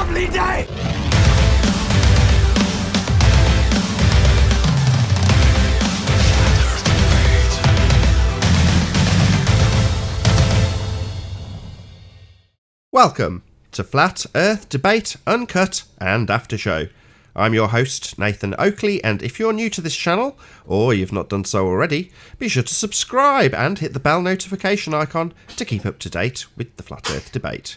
lovely day! Welcome to Flat Earth Debate, Uncut and After Show. I'm your host, Nathan Oakley, and if you're new to this channel, or you've not done so already, be sure to subscribe and hit the bell notification icon to keep up to date with the Flat Earth Debate.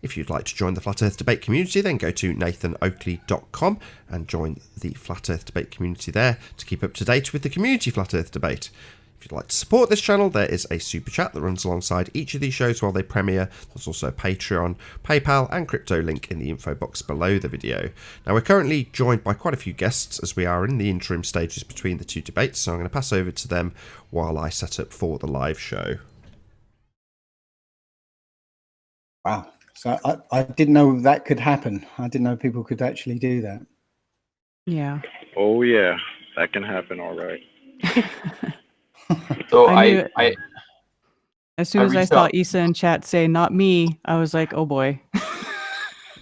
If you'd like to join the Flat Earth Debate community, then go to nathanoakley.com and join the Flat Earth Debate community there to keep up to date with the community Flat Earth Debate. If you'd like to support this channel, there is a super chat that runs alongside each of these shows while they premiere. There's also a Patreon, PayPal and crypto link in the info box below the video. Now, we're currently joined by quite a few guests as we are in the interim stages between the two debates, so I'm going to pass over to them while I set up for the live show. Wow. So I didn't know that could happen. I didn't know people could actually do that. Yeah. Oh yeah, that can happen. All right. So as soon as I saw Issa in chat say "not me," I was like, "Oh boy!"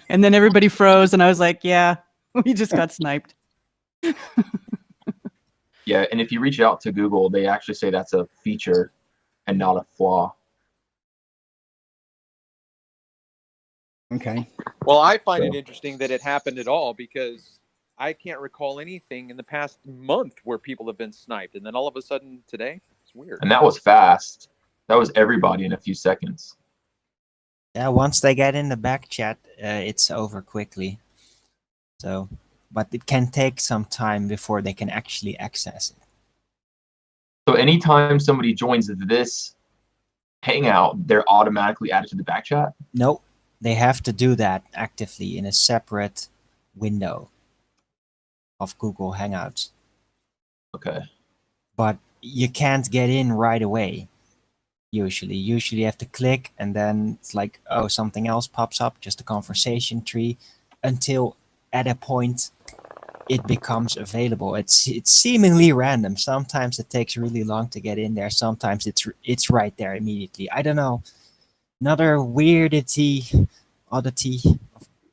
And then everybody froze, and I was like, "Yeah, we just got sniped." Yeah, and if you reach out to Google, they actually say that's a feature and not a flaw. Okay. Well, I find it interesting that it happened at all because I can't recall anything in the past month where people have been sniped. And then all of a sudden today, it's weird. And that was fast. That was everybody in a few seconds. Yeah, once they get in the back chat, it's over quickly. So, but it can take some time before they can actually access it. So anytime somebody joins this hangout, they're automatically added to the back chat? Nope. They have to do that actively in a separate window of Google Hangouts. Okay. But you can't get in right away, usually. Usually you have to click and then it's like, oh, something else pops up, just a conversation tree, until at a point it becomes available. It's seemingly random. Sometimes it takes really long to get in there. Sometimes it's right there immediately. I don't know. Another oddity of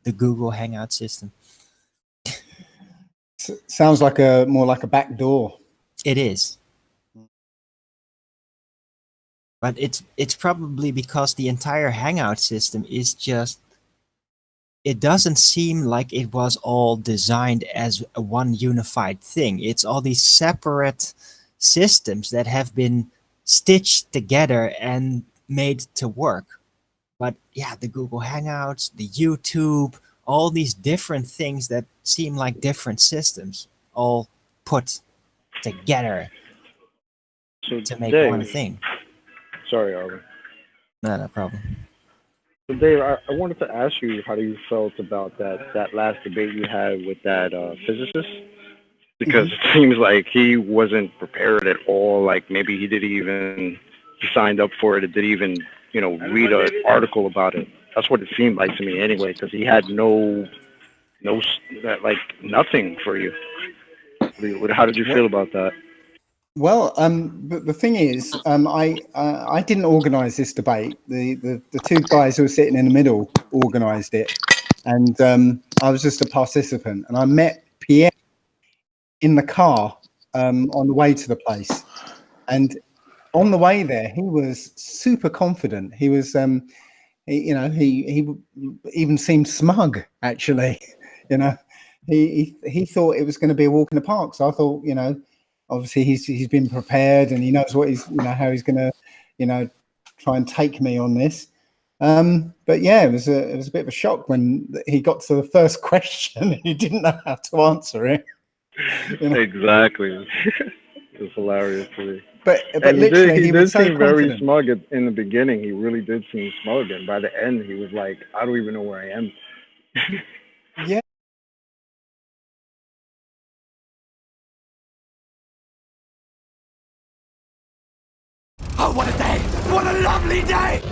the Google Hangout system. Sounds like more like a back door. It is. But it's probably because the entire Hangout system is just, it doesn't seem like it was all designed as a one unified thing. It's all these separate systems that have been stitched together and made to work. But yeah, the Google Hangouts, the YouTube, all these different things that seem like different systems all put together to make Dave, one thing. Sorry, Arvin. No problem. So Dave, I wanted to ask you how you felt about that last debate you had with that physicist, because it seems like he wasn't prepared at all. Like maybe he signed up for it and didn't even read an article about it. That's what it seemed like to me anyway, because he had nothing for you. How did you feel about that? Well, the thing is, I didn't organise this debate. The two guys who were sitting in the middle organised it, and I was just a participant. And I met Pierre in the car on the way to the place, and on the way there, he was super confident. He was, he even seemed smug. Actually, he thought it was going to be a walk in the park. So I thought, obviously he's been prepared and he knows what he's, how he's going to, try and take me on this. But yeah, it was a bit of a shock when he got to the first question and he didn't know how to answer it. Exactly. It's hilarious to me. But literally, he did so seem very confident. smug in the beginning. He really did seem smug, and by the end, he was like, "I don't even know where I am." Yeah. Oh, what a day! What a lovely day!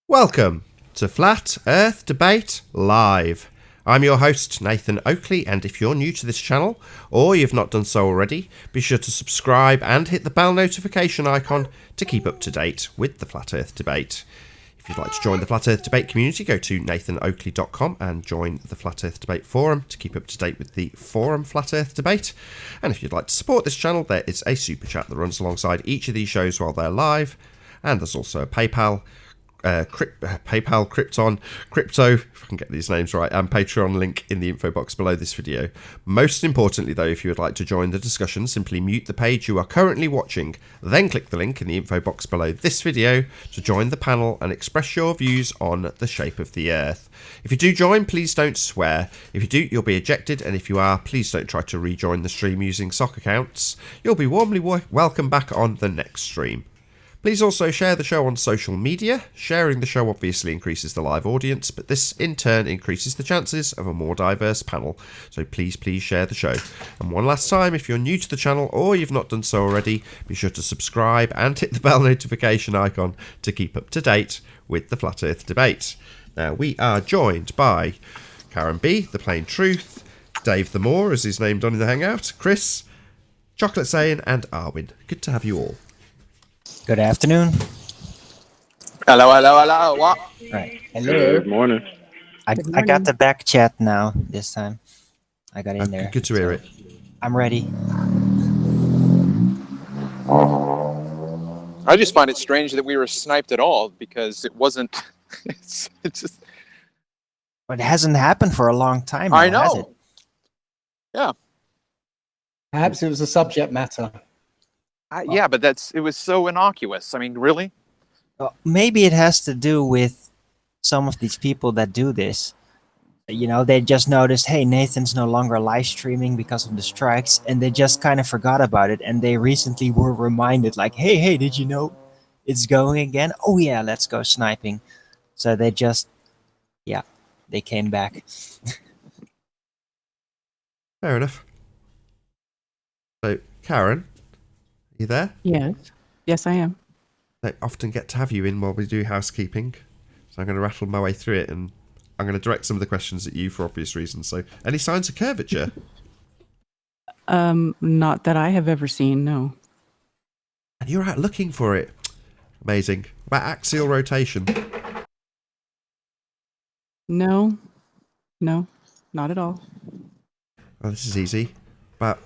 Welcome to Flat Earth Debate Live. I'm your host, Nathan Oakley, and if you're new to this channel, or you've not done so already, be sure to subscribe and hit the bell notification icon to keep up to date with the Flat Earth debate. If you'd like to join the Flat Earth debate community, go to nathanoakley.com and join the Flat Earth debate forum to keep up to date with the forum Flat Earth debate. And if you'd like to support this channel, there is a super chat that runs alongside each of these shows while they're live, and there's also a PayPal, Krypton, Crypto, if I can get these names right, and Patreon link in the info box below this video. Most importantly though, if you would like to join the discussion, simply mute the page you are currently watching, then click the link in the info box below this video to join the panel and express your views on the shape of the Earth. If you do join, please don't swear. If you do, you'll be ejected, and if you are, please don't try to rejoin the stream using sock accounts. You'll be warmly welcome back on the next stream. Please also share the show on social media. Sharing the show obviously increases the live audience, but this in turn increases the chances of a more diverse panel. So please share the show. And one last time, if you're new to the channel or you've not done so already, be sure to subscribe and hit the bell notification icon to keep up to date with the Flat Earth debate. Now, we are joined by Karen B, The Plain Truth, Dave the Moor, as he's named on in the Hangout, Chris, Chocolate Sane, and Arwin. Good to have you all. Good afternoon. Hello. What? Right. Good morning. I got the back chat now this time. I got in there. Good to hear it. I'm ready. I just find it strange that we were sniped at all because it wasn't. It's just. But it hasn't happened for a long time now, I know. has it? Yeah. Perhaps it was a subject matter. Yeah, but it was so innocuous. I mean, really? Well, maybe it has to do with some of these people that do this. You know, they just noticed, hey, Nathan's no longer live streaming because of the strikes, and they just kind of forgot about it. And they recently were reminded, like, hey, did you know it's going again? Oh, yeah, let's go sniping. So they just, they came back. Fair enough. So, Karen, you there? Yes, I am. I often get to have you in while we do housekeeping, so I'm going to rattle my way through it, and I'm going to direct some of the questions at you for obvious reasons. So, any signs of curvature? Not that I have ever seen, no. And you're out looking for it. Amazing. About axial rotation. No, not at all. Oh, this is easy. About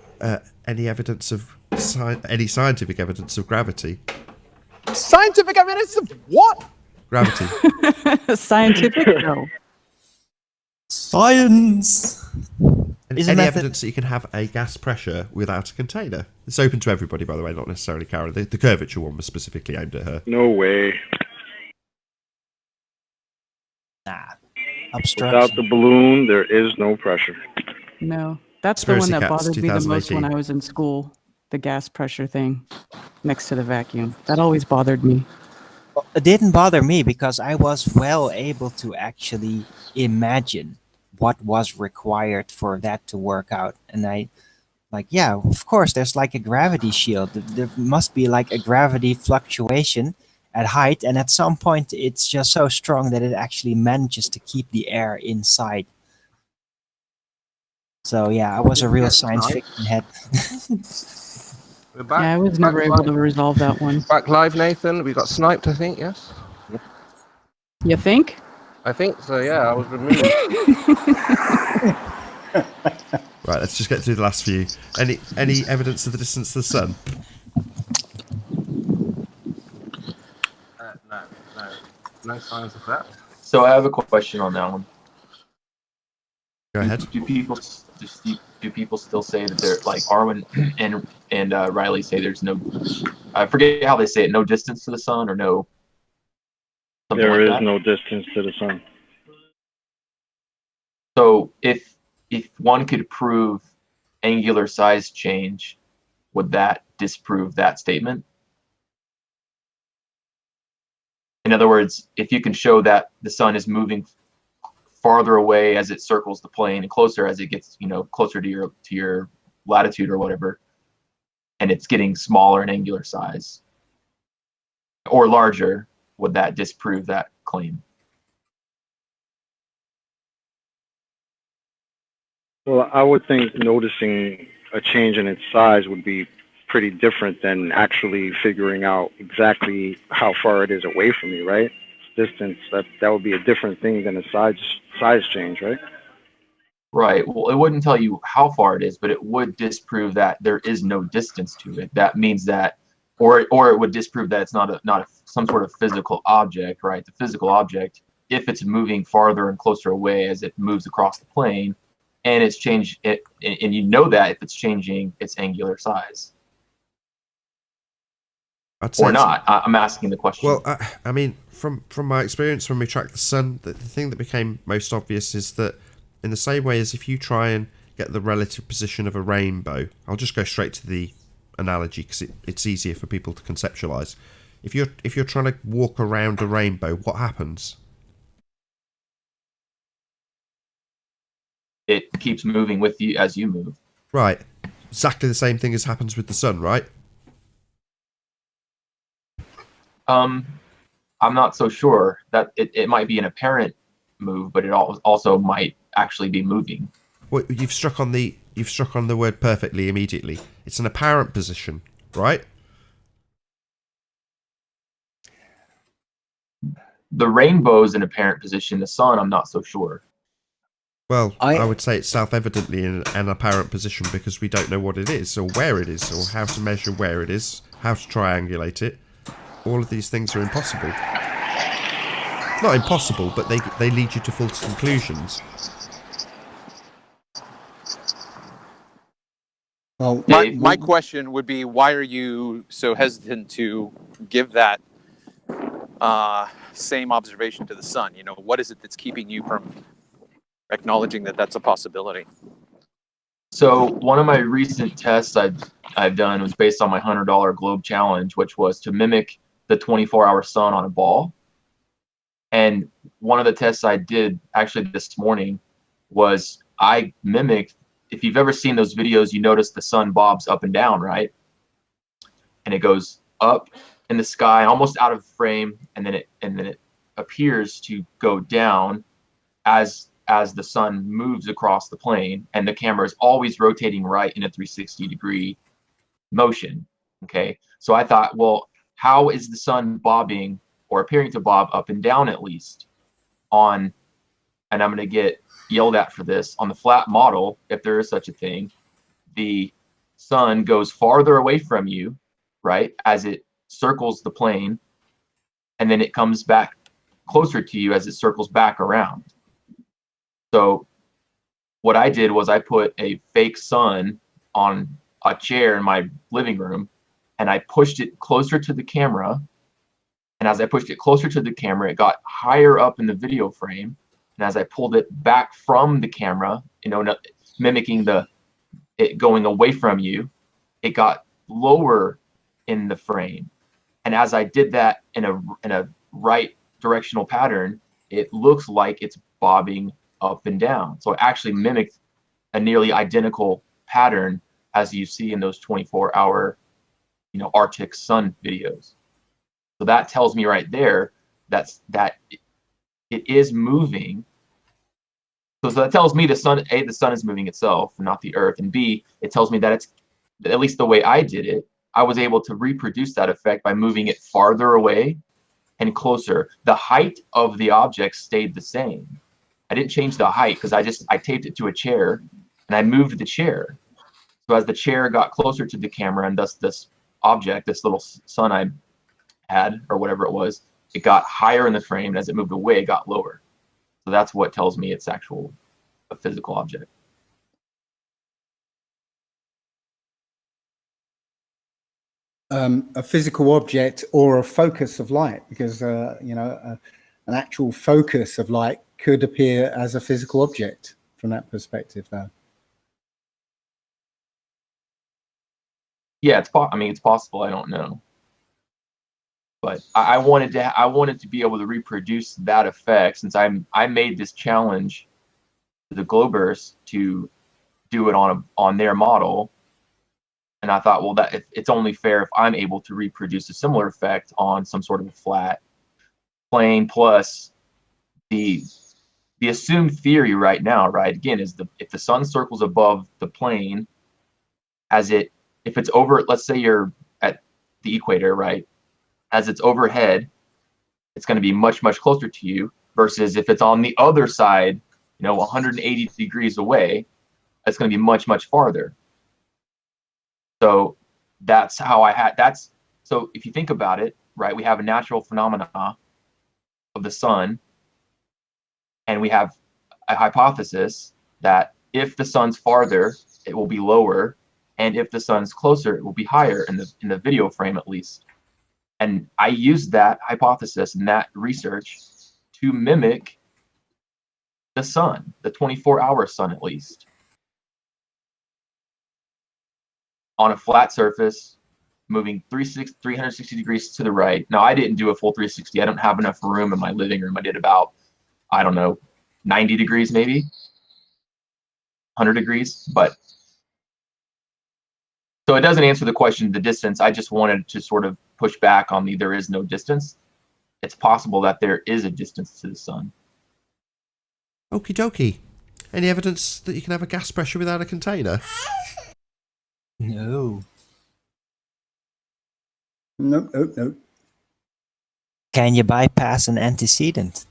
any evidence of any scientific evidence of gravity? Scientific evidence of what? Gravity. Scientific? No. Science! Any evidence that you can have a gas pressure without a container? It's open to everybody, by the way, not necessarily Karen. The curvature one was specifically aimed at her. No way. Nah. Obstruction. Without the balloon, there is no pressure. No. That's the one Conspiracy that Cats, bothered me the most 2018. when I was in school. The gas pressure thing next to the vacuum. That always bothered me. Well, it didn't bother me because I was well able to actually imagine what was required for that to work out. And I, yeah, of course, there's like a gravity shield. There must be like a gravity fluctuation at height. And at some point, it's just so strong that it actually manages to keep the air inside. So, yeah, I was a real science fiction head. We're back. Yeah, I was never able to resolve that one. Back live, Nathan. We got sniped, I think, yes? You think? I think so, yeah. I was removed. Right, let's just get through the last few. Any evidence of the distance to the sun? No signs of that. So I have a question on that one. Go ahead. Do people still say that they're like Arwen and Riley say there's no? I forget how they say it. No distance to the sun or no. There is no distance to the sun. So if one could prove angular size change, would that disprove that statement? In other words, if you can show that the sun is moving farther away as it circles the plane and closer as it gets, closer to your latitude or whatever, and it's getting smaller in angular size or larger, would that disprove that claim? Well, I would think noticing a change in its size would be pretty different than actually figuring out exactly how far it is away from you, right? Distance, that would be a different thing than a size change, right? Right. Well, it wouldn't tell you how far it is, but it would disprove that there is no distance to it. That means that, or it would disprove that it's not some sort of physical object, right? The physical object, if it's moving farther and closer away as it moves across the plane, and it's changed it, and you know that if it's changing its angular size I'd say or it's- not. I'm asking the question. Well, I mean, from my experience when we track the sun, the thing that became most obvious is that in the same way as if you try and get the relative position of a rainbow, I'll just go straight to the analogy because it's easier for people to conceptualize. If you're trying to walk around a rainbow, what happens? It keeps moving with you as you move. Right. Exactly the same thing as happens with the sun, right? I'm not so sure that it might be an apparent move, but it also might actually be moving. Well, you've struck on the word perfectly immediately. It's an apparent position, right? The rainbow's in apparent position. The sun, I'm not so sure. Well, I would say it's self-evidently in an apparent position because we don't know what it is, or where it is, or how to measure where it is, how to triangulate it. All of these things are impossible. Not impossible, but they lead you to false conclusions. Well, My question would be, why are you so hesitant to give that same observation to the sun? You know, what is it that's keeping you from acknowledging that that's a possibility? So one of my recent tests I've done was based on my $100 globe challenge, which was to mimic the 24-hour sun on a ball. And one of the tests I did actually this morning was I mimicked, if you've ever seen those videos, you notice the sun bobs up and down, right? And it goes up in the sky, almost out of frame, and then it appears to go down as the sun moves across the plane, and the camera is always rotating right in a 360-degree motion. Okay, so I thought, well, how is the sun bobbing or appearing to bob up and down at least on, and I'm going to get yelled at for this, on the flat model, if there is such a thing, the sun goes farther away from you, right, as it circles the plane, and then it comes back closer to you as it circles back around. So what I did was I put a fake sun on a chair in my living room, and I pushed it closer to the camera. And as I pushed it closer to the camera, it got higher up in the video frame. And as I pulled it back from the camera, you know, mimicking it going away from you, it got lower in the frame. And as I did that in a right directional pattern, it looks like it's bobbing up and down. So it actually mimicked a nearly identical pattern as you see in those 24-hour, you know, Arctic sun videos. So that tells me right there that it is moving. So that tells me the sun is moving itself, not the Earth, and B, it tells me that it's, at least the way I did it, I was able to reproduce that effect by moving it farther away and closer. The height of the object stayed the same. I didn't change the height because I taped it to a chair and I moved the chair. So as the chair got closer to the camera and thus this object, this little sun I had or whatever it was, it got higher in the frame, and as it moved away, it got lower. So that's what tells me it's a physical object. A physical object or a focus of light, because you know, an actual focus of light could appear as a physical object from that perspective. Yeah, I mean, it's possible. I don't know, but I wanted to be able to reproduce that effect since I made this challenge to the Globers to do it on their model. And I thought, well, that it's only fair if I'm able to reproduce a similar effect on some sort of a flat plane, plus the the assumed theory right now, right, again, is if the sun circles above the plane, if it's over, let's say you're at the equator, right, as it's overhead, it's going to be much, much closer to you, versus if it's on the other side, 180 degrees away, it's going to be much, much farther. So that's how so if you think about it, right, we have a natural phenomena of the sun, and we have a hypothesis that if the sun's farther, it will be lower, and if the sun's closer, it will be higher in the video frame at least. And I used that hypothesis and that research to mimic the sun, the 24-hour sun at least, on a flat surface, moving 360 degrees to the right. Now, I didn't do a full 360. I don't have enough room in my living room. I did about, I don't know, 90 degrees maybe, 100 degrees. But so it doesn't answer the question, the distance. I just wanted to sort of push back on there is no distance. It's possible that there is a distance to the sun. Okie dokie. Any evidence that you can have a gas pressure without a container? No. Nope. Can you bypass an antecedent?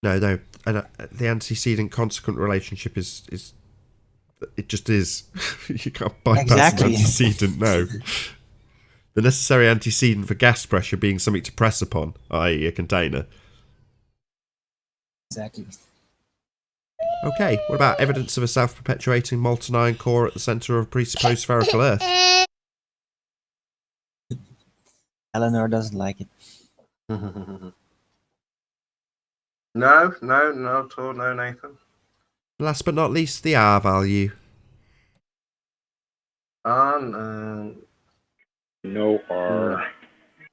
No. The antecedent consequent relationship is it just is. You can't bypass an antecedent. No. The necessary antecedent for gas pressure being something to press upon, i.e. a container. Exactly. Okay, what about evidence of a self-perpetuating molten iron core at the centre of a presupposed spherical Earth? Eleanor doesn't like it. No, at all. No, Nathan. Last but not least, the R value. No. No R.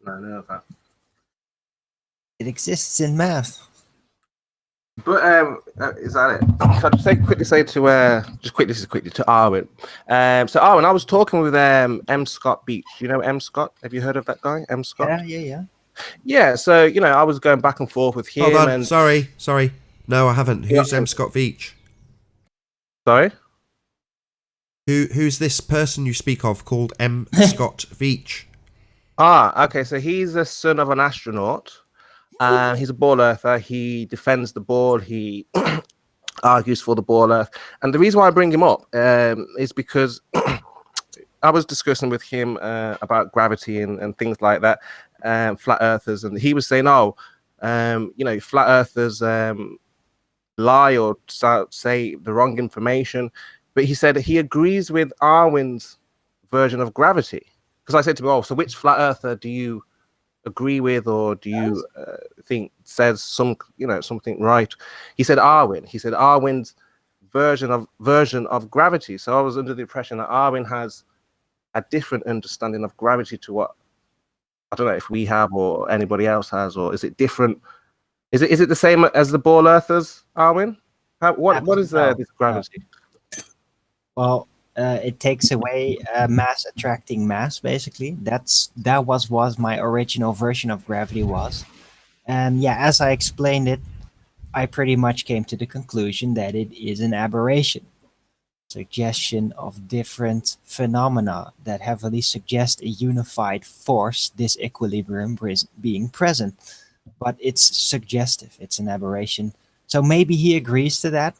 No, that. It exists in math. But is that it? So I'll just quickly say to Arwin. So Arwin, I was talking with M. Scott Beach. You know M. Scott? Have you heard of that guy, M. Scott? Yeah. Yeah. So I was going back and forth with him. Hold on. And Sorry. No, I haven't. Who's M. Scott Veach? Sorry. Who's this person you speak of called M. Scott Veach? Okay. So he's the son of an astronaut. He's a ball earther. He defends the ball. He argues for the ball earth. And the reason why I bring him up is because I was discussing with him about gravity and things like that, flat earthers, and he was saying, flat earthers lie or say the wrong information. But he said he agrees with Arwin's version of gravity. Because I said to him, so which flat earther do you agree with, or do you think says something right? He said Arwin. He said Arwin's version of gravity. So I was under the impression that Arwin has a different understanding of gravity to what, I don't know if we have or anybody else has, or is it different? Is it the same as the ball earthers, Arwin? What is this gravity? Well, it takes away mass attracting mass, basically. That was what my original version of gravity was. And yeah, as I explained it, I pretty much came to the conclusion that it is an aberration. Suggestion of different phenomena that heavily suggest a unified force, disequilibrium being present. But it's suggestive, it's an aberration. So maybe he agrees to that,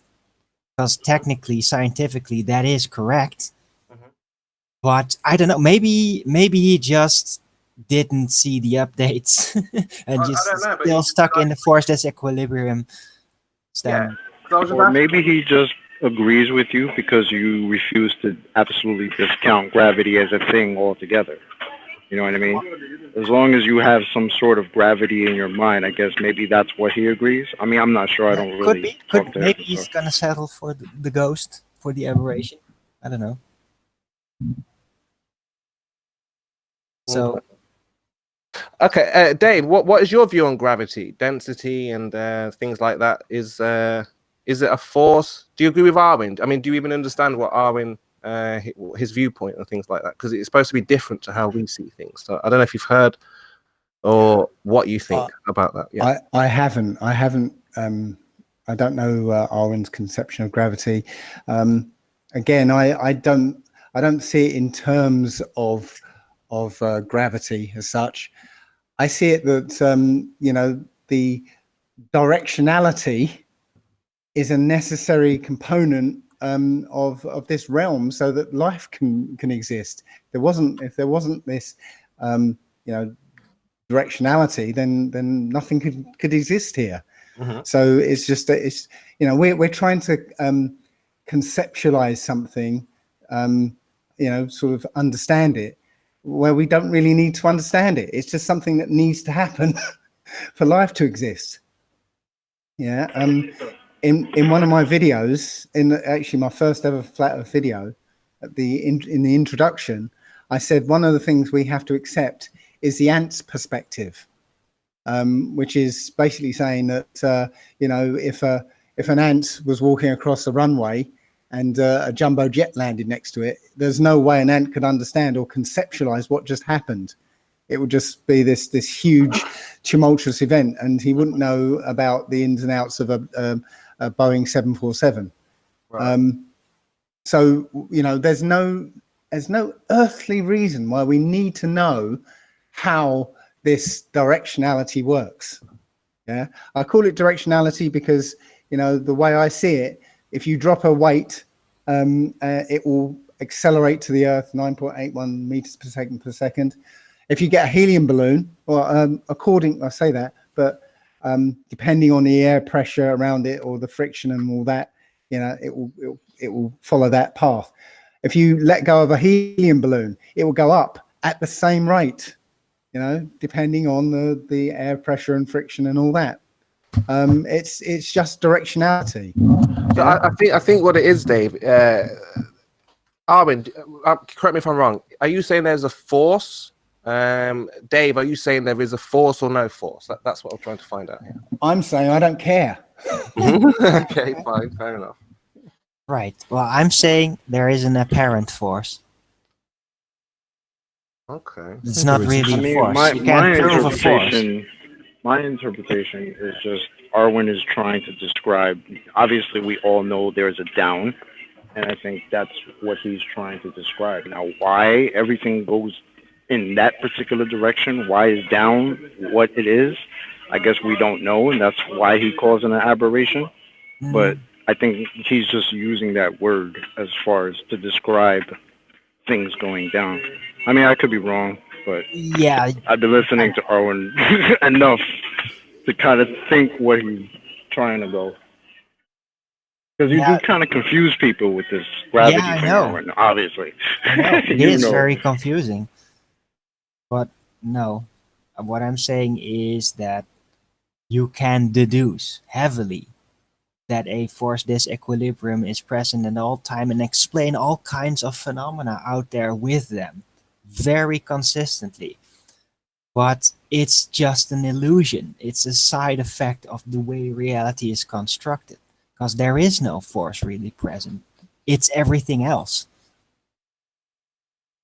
because technically, scientifically, that is correct. But I don't know. Maybe he just didn't see the updates and still stuck in the force disequilibrium. Yeah. Or maybe he just agrees with you because you refuse to absolutely discount gravity as a thing altogether. You know what I mean? As long as you have some sort of gravity in your mind, I guess maybe that's what he agrees. I mean, I'm not sure. I don't really talk to him. Maybe he's gonna settle for the ghost, for the aberration. I don't know. So, okay, Dave, what is your view on gravity, density, and things like that? Is it a force? Do you agree with Arwin? I mean, do you even understand what Arwin, his viewpoint and things like that? Because it's supposed to be different to how we see things. So I don't know if you've heard or what you think about that. Yeah, I haven't I don't know Arwen's conception of gravity. Again, I don't see it in terms of gravity as such. I see it that the directionality is a necessary component of this realm so that life can exist. If there wasn't this directionality, then nothing could exist here. So it's just that we're trying to conceptualize something, sort of understand it, where we don't really need to understand it. It's just something that needs to happen for life to exist. Yeah. In one of my videos, actually my first ever flat Earth video, in the introduction, I said one of the things we have to accept is the ant's perspective, which is basically saying that if an ant was walking across the runway and a jumbo jet landed next to it, there's no way an ant could understand or conceptualize what just happened. It would just be this huge tumultuous event, and he wouldn't know about the ins and outs of a Boeing 747. Right. So there's no earthly reason why we need to know how this directionality works. Yeah, I call it directionality because the way I see it, if you drop a weight, it will accelerate to the Earth 9.81 meters per second. If you get a helium balloon, or I say that, but depending on the air pressure around it or the friction and all that, it will follow that path. If you let go of a helium balloon, it will go up at the same rate, depending on the air pressure and friction and all that. It's just directionality. So I think what it is, Dave. Arwen, correct me if I'm wrong. Are you saying there's a force? Dave, are you saying there is a force or no force? That's what I'm trying to find out here. I'm saying I don't care. Okay, fine, fair enough. Right. Well, I'm saying there is an apparent force. Okay. It's not really a force. You can't prove a force. My interpretation is just Arwen is trying to describe. Obviously, we all know there's a down, and I think that's what he's trying to describe. Now, why everything goes in that particular direction, why is down what it is, I guess we don't know, and that's why he calls it an aberration. But I think he's just using that word as far as to describe things going down. I mean, I could be wrong, but yeah, I've been listening to Arwen enough to kind of think what he's trying to go. Because you do kind of confuse people with this gravity thing, Arwen, obviously. I know. It is very confusing. But no, what I'm saying is that you can deduce heavily that a force disequilibrium is present at all time and explain all kinds of phenomena out there with them very consistently. But it's just an illusion. It's a side effect of the way reality is constructed, because there is no force really present. It's everything else.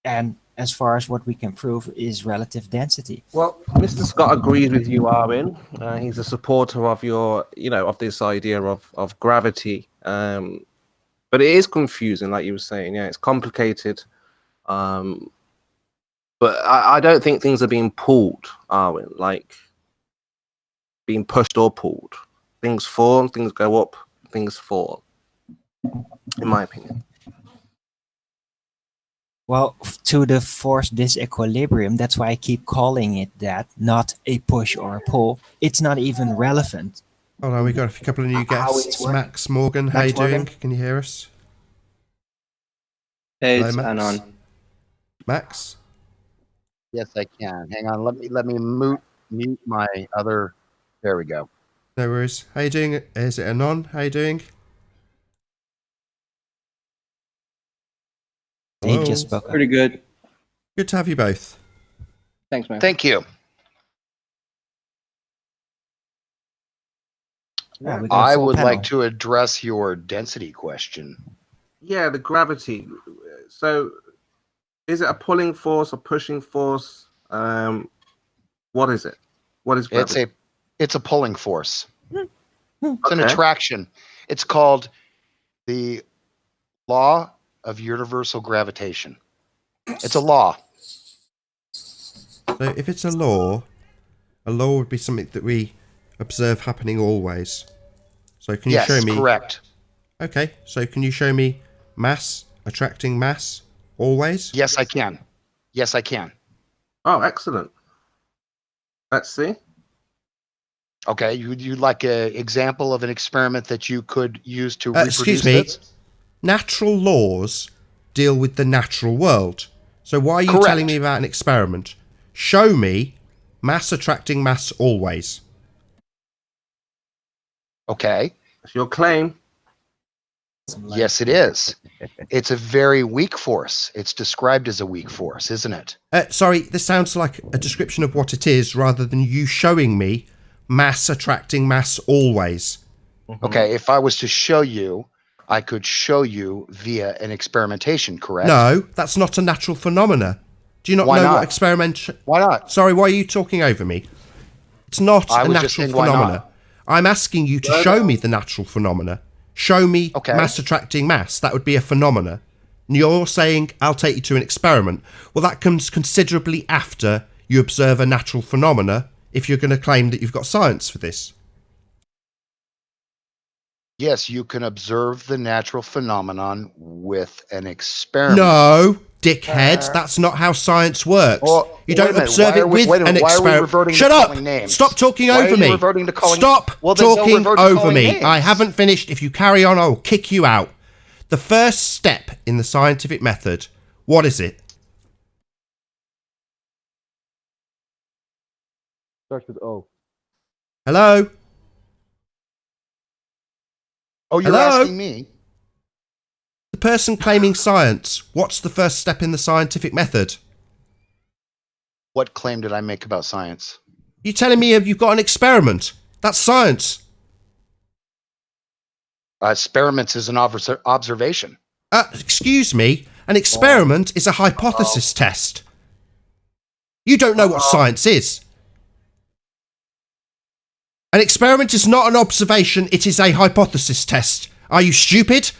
And as far as what we can prove is relative density. Well, Mr. Scott agrees with you, Arwen. He's a supporter of your, of this idea of gravity. But it is confusing, like you were saying. Yeah, it's complicated. But I don't think things are being pulled, Arwen, like being pushed or pulled. Things fall, things go up, things fall, in my opinion. Well, to the force disequilibrium, that's why I keep calling it that, not a push or a pull. It's not even relevant. Oh no, we got a couple of new guests. Max Morgan, how you doing? Can you hear us? Hey, Hello, it's Max. Anon. Max? Yes, I can. Hang on, let me mute my other. There we go. No worries. How you doing? Is it Anon? How you doing? He just spoke up. Pretty good. Good to have you both. Thanks, man. Thank you. Yeah, I would like to address your density question. Yeah, the gravity. So, is it a pulling force, a pushing force? What is it? What is gravity? It's a pulling force. It's an attraction. It's called the law of universal gravitation. It's a law. So if it's a law would be something that we observe happening always. So can you show me? Yes, correct. Okay, so can you show me mass attracting mass always? Yes, I can. Yes, I can. Oh, excellent. Let's see. Okay, you'd like an example of an experiment that you could use to reproduce excuse me. this? Natural laws deal with the natural world. So why are you Correct. telling me about an experiment? Show me mass attracting mass always. Okay. That's your claim. Yes, it is. It's a very weak force. It's described as a weak force, isn't it? Sorry, this sounds like a description of what it is rather than you showing me mass attracting mass always. Okay, if I was to show you, I could show you via an experimentation, correct? No, that's not a natural phenomena. Do you not Why know not? what experimentation... Why not? Sorry, why are you talking over me? It's not I a was just natural saying, why not? phenomena. I'm asking you to show me the natural phenomena. Show me mass attracting mass. That would be a phenomena. And you're saying, I'll take you to an experiment. Well, that comes considerably after you observe a natural phenomena if you're going to claim that you've got science for this. Yes, you can observe the natural phenomenon with an experiment. No, dickhead. That's not how science works. Well, you don't observe it with an experiment. Shut up! Stop talking over me. Stop talking over me. I haven't finished. If you carry on, I will kick you out. The first step in the scientific method, what is it? Starts with O. Hello? Oh, you're Hello? asking me? The person claiming science, what's the first step in the scientific method? What claim did I make about science? You're telling me you've got an experiment. That's science. Experiments is an observation. Excuse me, an experiment is a hypothesis test. You don't know what science is. An experiment is not an observation, it is a hypothesis test. Are you stupid?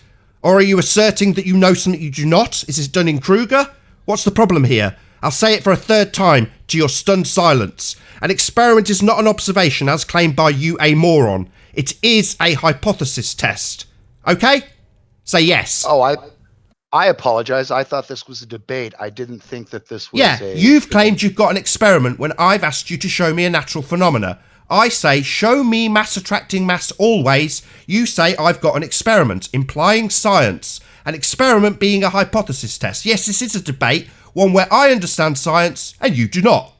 Or are you asserting that you know something you do not? Is this Dunning-Kruger? What's the problem here? I'll say it for a third time to your stunned silence. An experiment is not an observation as claimed by you, a moron. It is a hypothesis test. Okay? Say yes. Oh, I apologize. I thought this was a debate. I didn't think that this was you've claimed you've got an experiment when I've asked you to show me a natural phenomena. I say, show me mass attracting mass always. You say, I've got an experiment, implying science. An experiment being a hypothesis test. Yes, this is a debate, one where I understand science and you do not.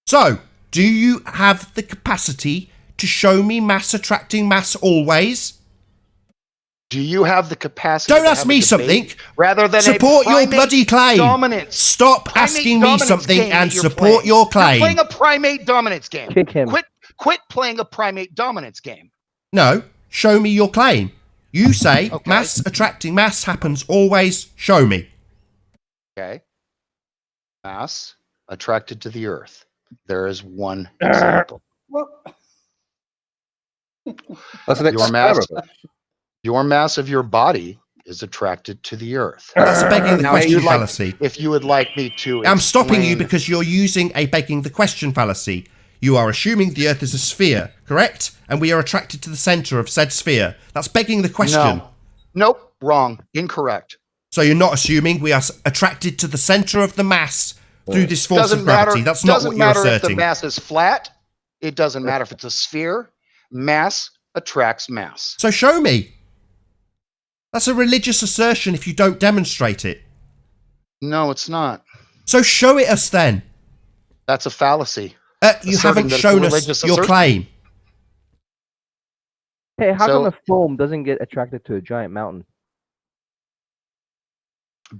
So, do you have the capacity to show me mass attracting mass always? Do you have the capacity? Don't ask me something. Rather than support your bloody claim. Dominance. Stop asking me something and support your claim. You're playing a primate dominance game. Kick him. Quit playing a primate dominance game. No, show me your claim. You say mass attracting mass happens always. Show me. Okay. Mass attracted to the Earth. There is one example. That's an experiment. Your mass of your body is attracted to the Earth. That's a begging the Now, question fallacy. If you would like me to I'm stopping you explain- because you're using a begging the question fallacy. You are assuming the Earth is a sphere, correct? And we are attracted to the centre of said sphere. That's begging the question. No. Nope, wrong. Incorrect. So you're not assuming we are attracted to the centre of the mass through this force of gravity. That's not what you're Doesn't matter if the asserting. mass is flat. It doesn't matter if it's a sphere. Mass attracts mass. So show me. That's a religious assertion if you don't demonstrate it. No, it's not. So show it us then. That's a fallacy. You Asserting haven't that it's a shown us religious your assertion. claim. Hey, how So- come a foam doesn't get attracted to a giant mountain?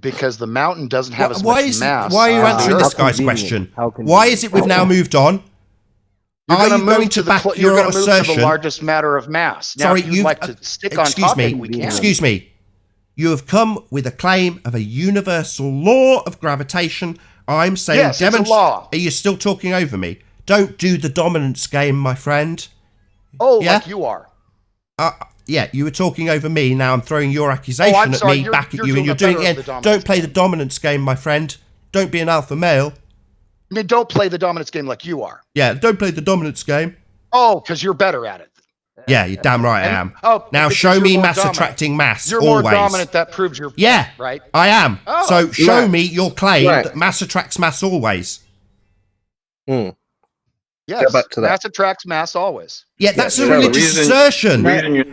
Because the mountain doesn't have as Why much is mass. why are you as the answering Earth. this guy's convenient. question? How Why convenient. is it we've now moved on? You're Are gonna you move going to back you're your gonna move to assertion? the largest matter of mass. Now, Sorry, if you'd you've like to stick on excuse topic, me. we can. Excuse me. You have come with a claim of a universal law of gravitation. I'm saying Yes, it's a law. Are you still talking over me? Don't do the dominance game, my friend. Oh, Yeah? like you are. Yeah, you were talking over me. Now I'm throwing your accusation at me back at you, and you're doing it again. Don't play the dominance game, my friend. Don't be an alpha male. I mean, don't play the dominance game like you are. Yeah, don't play the dominance game. Oh, because you're better at it. Yeah, you're damn right I am. Oh, now show me mass attracting mass. You're always. more dominant. That proves you're right. I am. Oh. So show me your claim that mass attracts mass always. Yes, back to that. mass attracts mass always. Yeah, that's a religious assertion.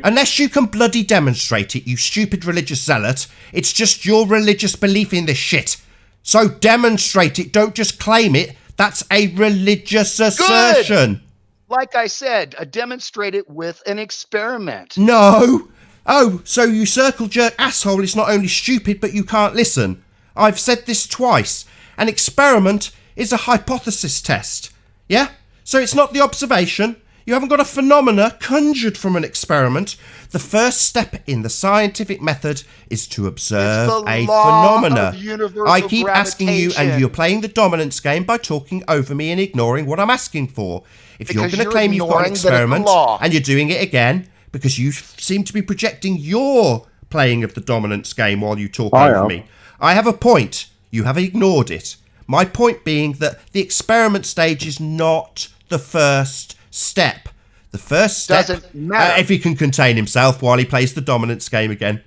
Unless you can bloody demonstrate it, you stupid religious zealot. It's just your religious belief in this shit. So demonstrate it, don't just claim it. That's a religious assertion. Like I said, demonstrate it with an experiment. No. Oh, so you circle jerk asshole is not only stupid, but you can't listen. I've said this twice. An experiment is a hypothesis test. Yeah? So it's not the observation. You haven't got a phenomena conjured from an experiment. The first step in the scientific method is to observe a phenomena. I keep asking you, and you're playing the dominance game by talking over me and ignoring what I'm asking for. If you're going to claim you've got an experiment and you're doing it again, because you seem to be projecting your playing of the dominance game while you talk over me. I have a point. You have ignored it. My point being that the experiment stage is not the first step. The first step, doesn't matter if he can contain himself while he plays the dominance game again.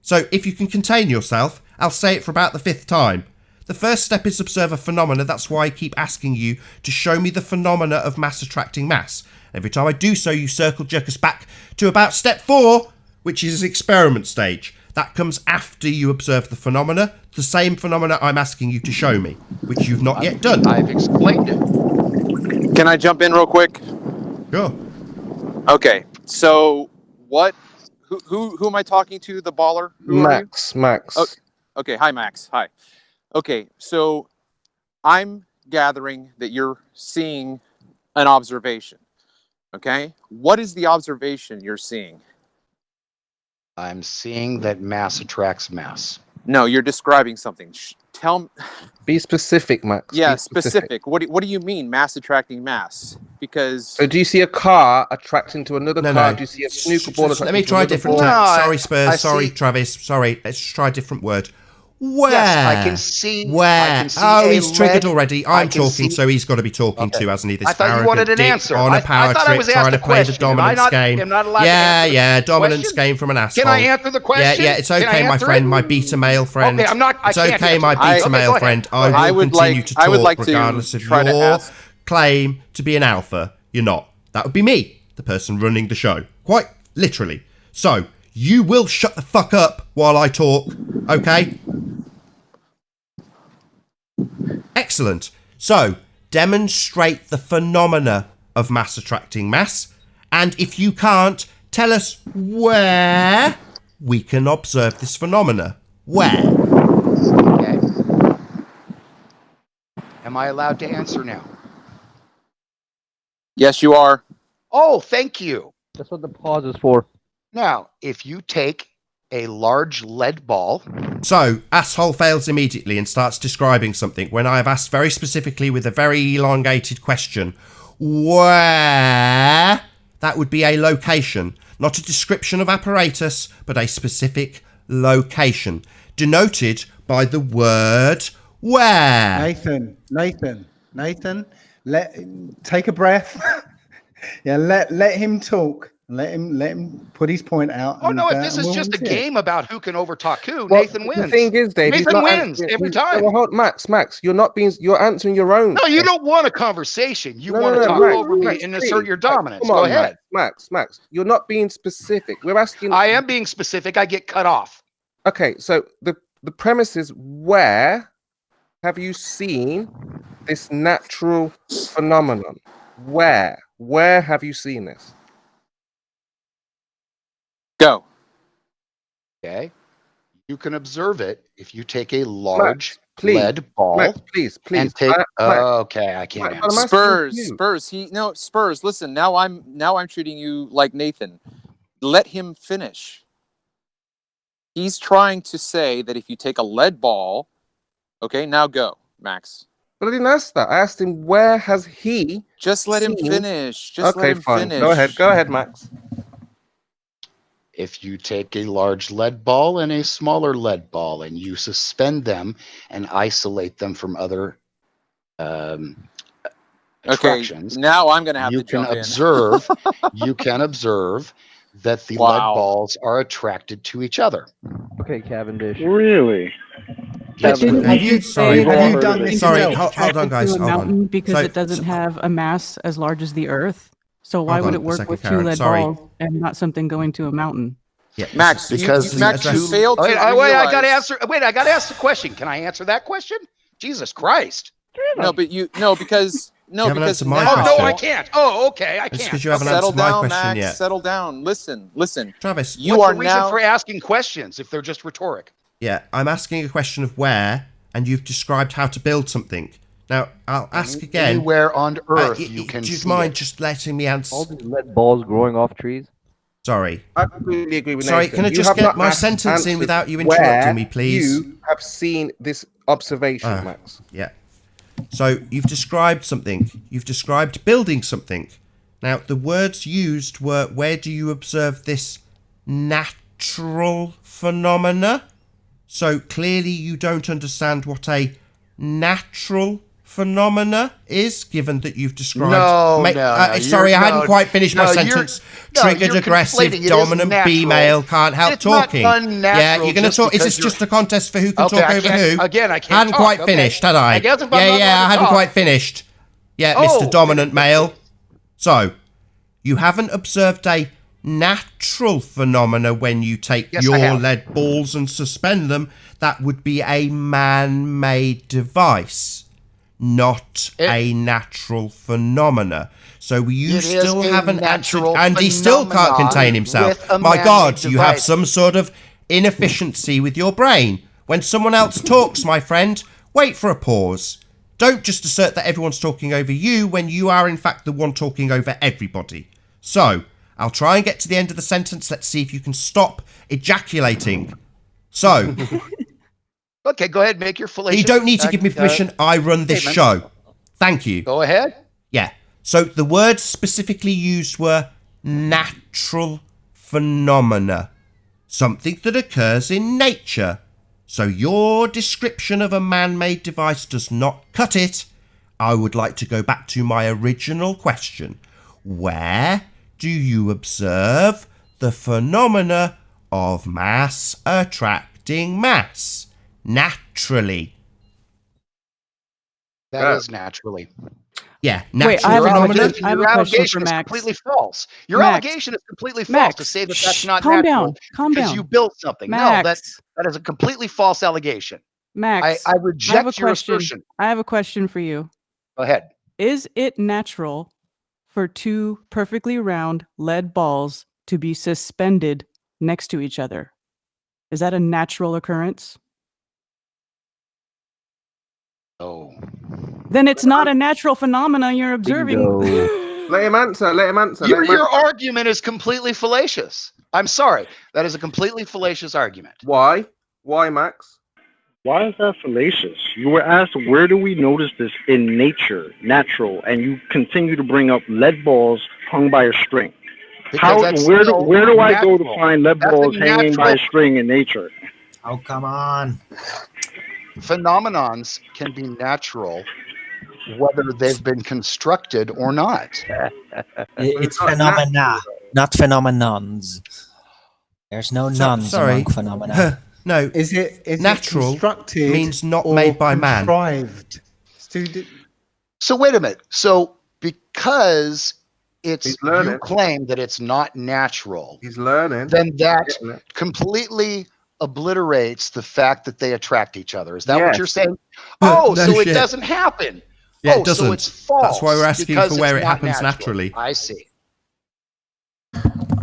So if you can contain yourself, I'll say it for about the 5th time. The first step is observe a phenomena. That's why I keep asking you to show me the phenomena of mass attracting mass. Every time I do so, you circle jerk us back to about step 4, which is experiment stage. That comes after you observe the phenomena, the same phenomena I'm asking you to show me, which you've not yet done. I've explained it. Can I jump in real quick? Sure. Okay, so what? Who am I talking to? The baller? Max. Oh, okay, hi Max. Hi. Okay, so I'm gathering that you're seeing an observation. Okay, what is the observation you're seeing? I'm seeing that mass attracts mass. No, you're describing something. Tell me. Be specific, Max. Yeah, Be specific. What do you mean, mass attracting mass? Because so do you see a car attracting to another car? No. Do you see a snooker ball attracting Let me try a different ball? sorry, Spurs. Sorry, see. Travis. Sorry. Let's try a different word. Where? Yes, I can see. Where? I can see he's triggered already. I'm talking, so he's got to be talking to, hasn't he? This I thought you wanted an answer. On a power I thought I trip, was trying asked to a play the question. dominance game. I'm not allowed to answer the dominance question? game from an asshole. Can I answer the question? Yeah, it's Can I okay, my answer friend, it? my beta male friend. Okay, I'm not. It's okay, my beta male friend. I will continue to talk regardless of your claim to be an alpha. You're not. That would be me, the person running the show. Quite literally. So, you will shut the fuck up while I talk, okay? Excellent. So, demonstrate the phenomena of mass attracting mass. And if you can't, tell us where we can observe this phenomena. Where? Okay. Am I allowed to answer now? yes, you are. Oh, thank you. That's what the pause is for. Now, if you take a large lead ball. So, asshole fails immediately and starts describing something when I have asked very specifically with a very elongated question. Where? That would be a location, not a description of apparatus, but a specific location, denoted by the word where. Nathan, take a breath. Yeah, let him talk. Let him put his point out. Oh no! If this is just a game about who can overtalk who, Well, Nathan wins. The thing is, Dave, Nathan wins every time. Max, you're answering your own. No, you don't want a conversation. You want to talk over me and assert your dominance. Go ahead, Max. You're not being specific. We're asking. I am being specific. I get cut off. Okay, so the premise is, where have you seen this natural phenomenon? Where have you seen this? Go. Okay. You can observe it if you take a large lead ball. Max, please. And take. Okay, I can't. Answer. Spurs. Listen, now I'm treating you like Nathan. Let him finish. He's trying to say that if you take a lead ball, okay, now go, Max. But I didn't ask that. I asked him where has he Just let him seen- finish. Just let Okay, him fine. finish. Go ahead, Max. If you take a large lead ball and a smaller lead ball and you suspend them and isolate them from other attractions, now I'm gonna have you to can jump in. observe you can observe that the lead Wow. balls are attracted to each other. Okay, Cavendish. Really? But didn't Have you you- say, sorry, have have you you- done this sorry, yourself? hold on, guys, To a hold on. mountain because So- it doesn't have a mass as large as the Earth. So why Hold would on it a work second, with Karen, two lead sorry. balls and not something going to a mountain? Yeah, Max, Because Max, you failed to wait, I gotta realize- answer. Wait, I gotta ask the question. Can I answer that question? Jesus Christ! No, but because You haven't answered my Oh now- no, question. I can't. Oh, okay, I It's can't. because you haven't settle answered my down, question Max. yet. Settle down. Listen. Travis, You What's are the reason now for asking questions if they're just rhetoric? yeah, I'm asking a question of where, and you've described how to build something. Now, I'll ask again. Anywhere on Earth y- you y- can do you see mind it. just letting me answer? All these lead balls growing off trees. Sorry. I completely agree with Sorry, Nathan. can I You just have get not my sentence in answered without you interrupting where me, please? You have seen this observation, Ah. Max. Yeah. So you've described something. You've described building something. Now, the words used were, where do you observe this natural phenomena? So clearly you don't understand what a natural phenomena is, given that you've described... Sorry, I hadn't quite finished my sentence. Triggered, aggressive, dominant, B-male, can't help talking. Yeah, you're going to talk... Is this just a contest for who can talk over who? Again, I can't Hadn't talk, quite okay. finished, had I? I guess if I'm not allowed I to hadn't talk- quite finished. Yeah, Mr. Dominant Male. So, you haven't observed a natural phenomena when you take Yes, I your have. lead balls and suspend them. That would be a man-made device, not a natural phenomena. So you It is still a haven't answered, natural and he still can't phenomenon contain himself. with a My man-made God, you have device. some sort of inefficiency with your brain. When someone else talks, my friend, wait for a pause. Don't just assert that everyone's talking over you when you are in fact the one talking over everybody. So, I'll try and get to the end of the sentence. Let's see if you can stop ejaculating. So, Okay, go ahead, make your fallacious. you don't need to give me permission. I run this statement. show. Thank you. Go ahead. Yeah. So the words specifically used were natural phenomena. Something that occurs in nature. So your description of a man-made device does not cut it. I would like to go back to my original question. Where do you observe the phenomena of mass attracting mass? Naturally. That is naturally. Yeah, natural Wait, I have a phenomena. question. I have Your a question allegation for is Max. completely false. Your Max. allegation is completely false Max. to say that Shh, that's not calm natural down. Calm because down. you built something. Max. No, that is a completely false allegation. Max, I have a reject your question. assertion. I have a question for you. Go ahead. Is it natural for two perfectly round lead balls to be suspended next to each other? Is that a natural occurrence? Oh. Then it's not a natural phenomena you're observing. Let him answer. Let him answer. Your argument is completely fallacious. I'm sorry. That is a completely fallacious argument. Why? Why, Max? Why is that fallacious? You were asked, where do we notice this in nature, natural, and you continue to bring up lead balls hung by a string. Where do I go to find lead balls hanging by a string in nature? Oh, come on. Phenomenons can be natural whether they've been constructed or not. It's phenomena, not phenomenons. There's no nuns among phenomena. No, is it natural constructed means not or made by man. Contrived? So wait a minute. So because you learning. claim that it's not natural, He's learning. then that completely obliterates the fact that they attract each other. Is that what Yes. you're saying? Oh, No so it shit. doesn't happen. Yeah, oh, it doesn't. So it's false. That's why we're asking because for where it's it not happens natural. naturally. I see.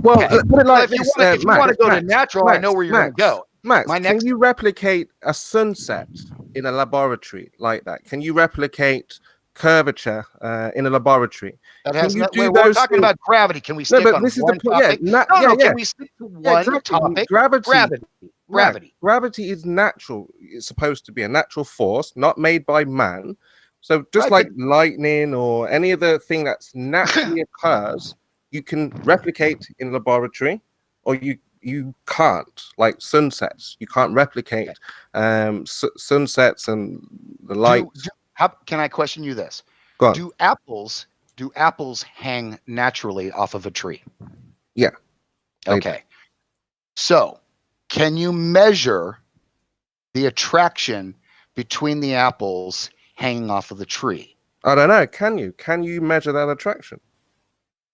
Well, Okay. put it like if you this, want to go Max, to natural, I know where you're going to go. Max, My next- can you replicate a sunset in a laboratory like that? Can you replicate curvature in a laboratory? That has Can you not, do wait, we're those talking things? about gravity. Can we No, stick but on this is one the point. topic? Yeah, no, yeah. can we stick to Yeah, one exactly. topic? Gravity. Gravity. Gravity is natural. It's supposed to be a natural force, not made by man, So just Right, like lightning or any other thing that's naturally occurs, you can replicate in laboratory, or you can't. Like sunsets, you can't replicate sunsets and the light. Can I question you this? Go on. Do apples hang naturally off of a tree? Yeah. Okay. So, can you measure the attraction between the apples hanging off of the tree? I don't know. Can you? Can you measure that attraction?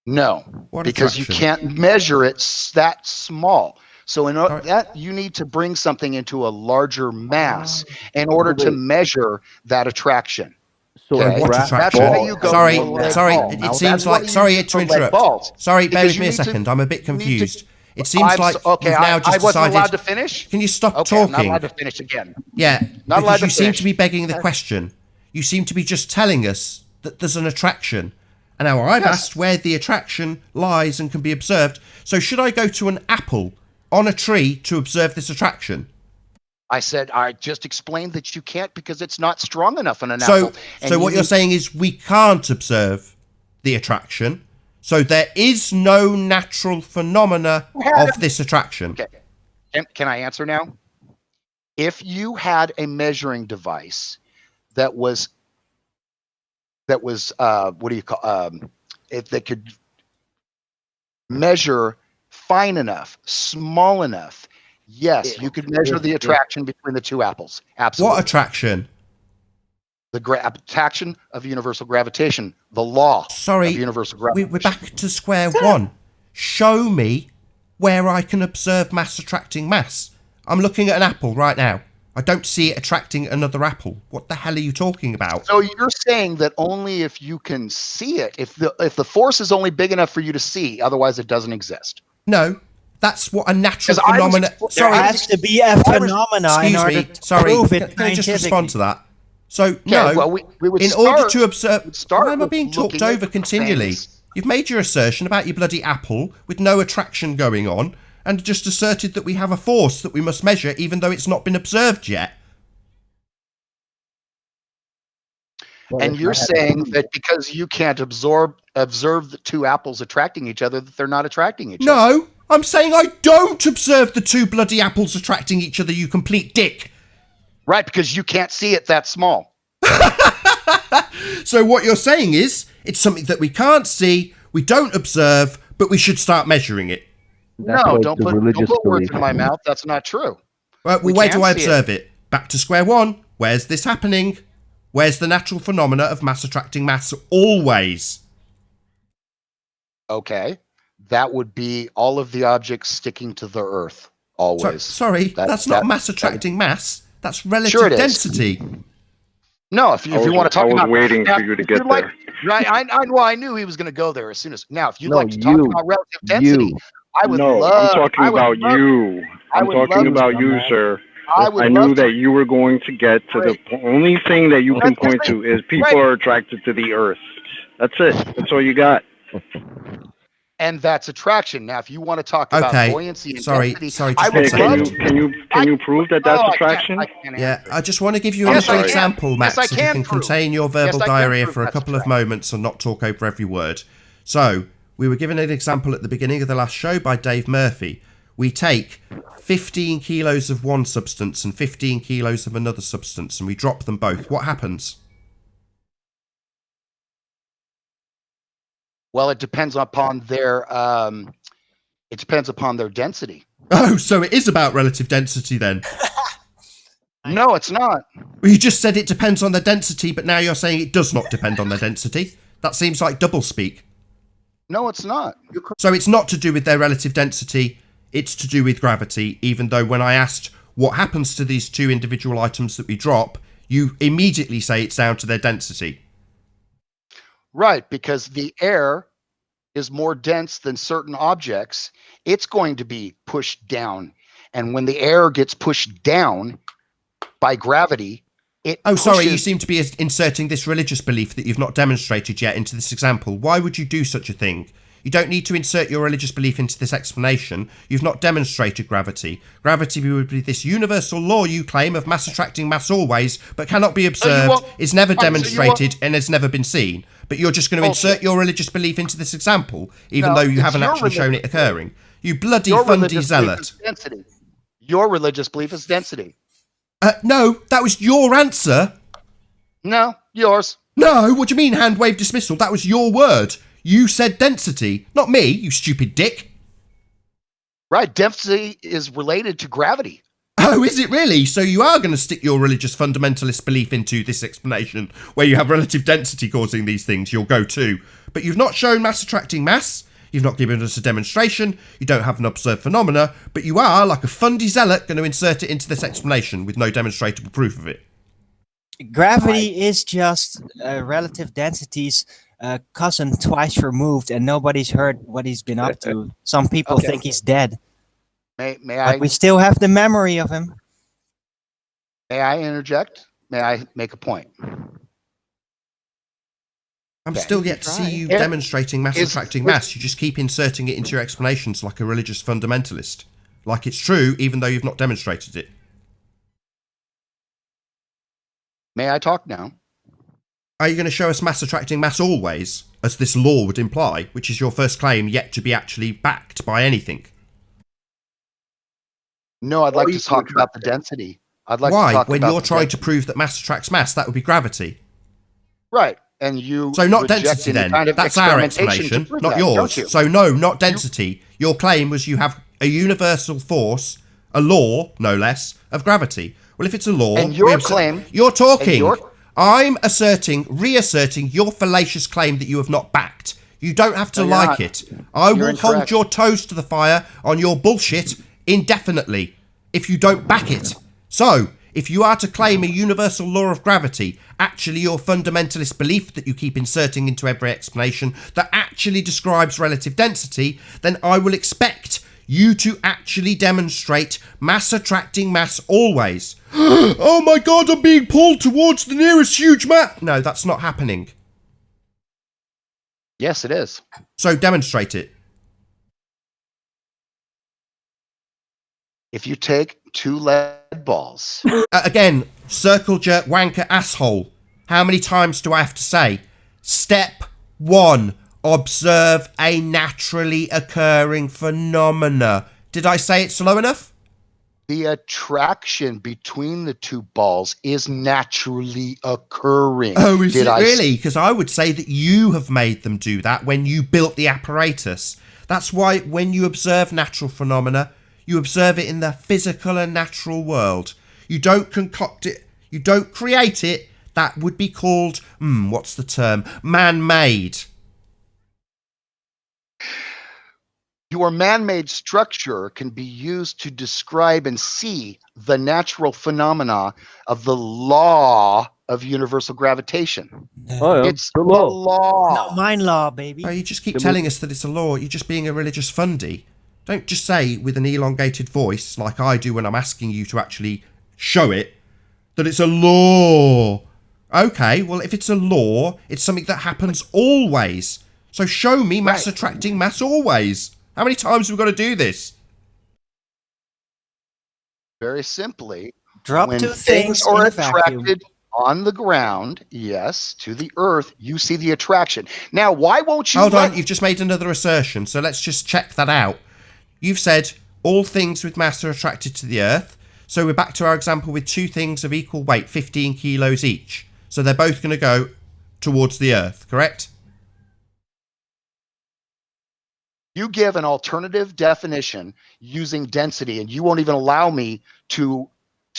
No, because you can't measure it that small. So in that you need to bring something into a larger mass in order to measure that attraction. So Okay? What That's attraction? why you go Sorry, for lead sorry. balls. It That's seems why like you sorry use to the lead interrupt. balls, Sorry, bear because with you me a need to- second. I'm a bit you need to- confused. It seems like you've now just I wasn't decided. allowed to finish. Can you stop Okay, I'm not talking? allowed to finish again. Yeah, Not allowed because you to seem finish. to be begging the question. You seem to be just telling us that there's an attraction. And now I've asked where the attraction lies and can be observed. So should I go to an apple on a tree to observe this attraction? I said I just explained that you can't because it's not strong enough on an apple. So what you're saying is we can't observe the attraction. So there is no natural phenomena of this attraction. Okay. Can I answer now? If you had a measuring device that was what do you call if they could measure fine enough, small enough, yes, you could measure the attraction between the two apples. Absolutely. What attraction? The attraction of universal gravitation, the law of universal gravitation. We're back to square one. Show me where I can observe mass attracting mass. I'm looking at an apple right now. I don't see it attracting another apple. What the hell are you talking about? So you're saying that only if you can see it, if the force is only big enough for you to see, otherwise it doesn't exist. No, that's what a natural 'Cause I was- phenomena. there Sorry, has to be a phenomena in excuse order me. to Sorry, prove it can I just respond to scientifically. that? So no, well, we would in order start- to observe, start why am I with being talked looking at over continually? things. You've made your assertion about your bloody apple with no attraction going on, and just asserted that we have a force that we must measure, even though it's not been observed yet. And you're saying that because you can't observe the two apples attracting each other, that they're not attracting each other. No, I'm saying I don't observe the two bloody apples attracting each other, you complete dick. Right, because you can't see it that small. So what you're saying is, it's something that we can't see, we don't observe, but we should start measuring it. No, don't put words in my mouth. That's not true. Right, well, where do I observe it? Back to square one. Where's this happening? Where's the natural phenomena of mass attracting mass always? Okay. That would be all of the objects sticking to the Earth. Always. Sorry, that's not mass attracting mass. That's relative Sure it is. density. No, if you want to talk about... I was waiting for you to get there. Right, I knew he was going to go there as soon as... Now, if you'd No, like to talk about relative density, I would No, love... I'm talking about you. I'm talking about you, sir. I knew that you were going to get to the only thing that you can point to is people are attracted to the Earth. That's it. That's all you got. And that's attraction. Now, if you want to talk about buoyancy and density, I would love to... Can you prove that that's attraction? Yeah, I just want to give you a little example, Max, Yes, so you can contain your verbal diarrhea for a couple of moments and not talk over every word. So, we were given an example at the beginning of the last show by Dave Murphy. We take 15 kilos of one substance and 15 kilos of another substance and we drop them both. What happens? Well, it depends upon their density. Oh, so it is about relative density then? No, it's not. Well, you just said it depends on the density, but now you're saying it does not depend on the density. That seems like doublespeak. No, it's not. So it's not to do with their relative density, it's to do with gravity, even though when I asked what happens to these two individual items that we drop, you immediately say it's down to their density. Right, because the air is more dense than certain objects. It's going to be pushed down. And when the air gets pushed down by gravity, it sorry, you seem to be inserting this religious belief that you've not demonstrated yet into this example. Why would you do such a thing? You don't need to insert your religious belief into this explanation. You've not demonstrated gravity. Gravity would be this universal law you claim of mass attracting mass always, but cannot be observed, is never demonstrated, and has never been seen. But you're just going to insert your religious belief into this example, even though you haven't actually shown it occurring. You bloody fundy zealot. Your religious belief is density. No, that was your answer. No, yours. No, what do you mean hand wave dismissal? That was your word. You said density, not me, you stupid dick. Right, density is related to gravity. Oh, is it really? So you are going to stick your religious fundamentalist belief into this explanation, where you have relative density causing these things, your go-to. But you've not shown mass attracting mass, you've not given us a demonstration, you don't have an observed phenomena, but you are, like a fundy zealot, going to insert it into this explanation with no demonstrable proof of it. Gravity is just relative density's cousin twice removed, and nobody's heard what he's been up to. Some people think he's dead. May but I? We still have the memory of him. May I interject? May I make a point? I'm still yet to see you demonstrating mass attracting mass. You just keep inserting it into your explanations like a religious fundamentalist. Like it's true, even though you've not demonstrated it. May I talk now? Are you going to show us mass attracting mass always, as this law would imply, which is your first claim yet to be actually backed by anything? No, I'd like to talk about the density. I'd like Why? to talk when about you're trying to prove that mass attracts mass, that would be gravity. Right. And you so not reject density any then. kind of That's our experimentation explanation, to prove not that, yours. don't you? So no, not density. Your claim was you have a universal force, a law, no less, of gravity. Well, if it's a law, And your claim. You're talking. and I'm reasserting your fallacious claim that you have not backed. You don't have to No, you're like not. it. I You're will hold incorrect. your toes to the fire on your bullshit indefinitely if you don't back it. So, if you are to claim a universal law of gravity, actually your fundamentalist belief that you keep inserting into every explanation that actually describes relative density, then I will expect you to actually demonstrate mass attracting mass always. Oh my god, I'm being pulled towards the nearest huge mass. No, that's not happening. Yes, it is. So demonstrate it. If you take 2 lead balls. Again, circle jerk wanker asshole. How many times do I have to say? Step 1. Observe a naturally occurring phenomena. Did I say it slow enough? The attraction between the 2 balls is naturally occurring. Oh, is it really? Because I would say that you have made them do that when you built the apparatus. That's why when you observe natural phenomena, you observe it in the physical and natural world. You don't concoct it. You don't create it. That would be called, what's the term? Man-made. Your man-made structure can be used to describe and see the natural phenomena of the law of universal gravitation. Oh, yeah. It's the law. Not mine law, baby. Oh, you just keep telling us that it's a law. You're just being a religious fundy. Don't just say with an elongated voice, like I do when I'm asking you to actually show it, that it's a law. Okay, well, if it's a law, it's something that happens always. So show me mass attracting mass always. How many times have we got to do this? Very simply, Drop when 2 things things are in a vacuum. attracted on the ground, yes, to the earth, you see the attraction. Now, why won't you? Hold on, you've just made another assertion, so let's just check that out. You've said all things with mass are attracted to the earth. So we're back to our example with 2 things of equal weight, 15 kilos each. So they're both going to go towards the earth, correct? You give an alternative definition using density, and you won't even allow me to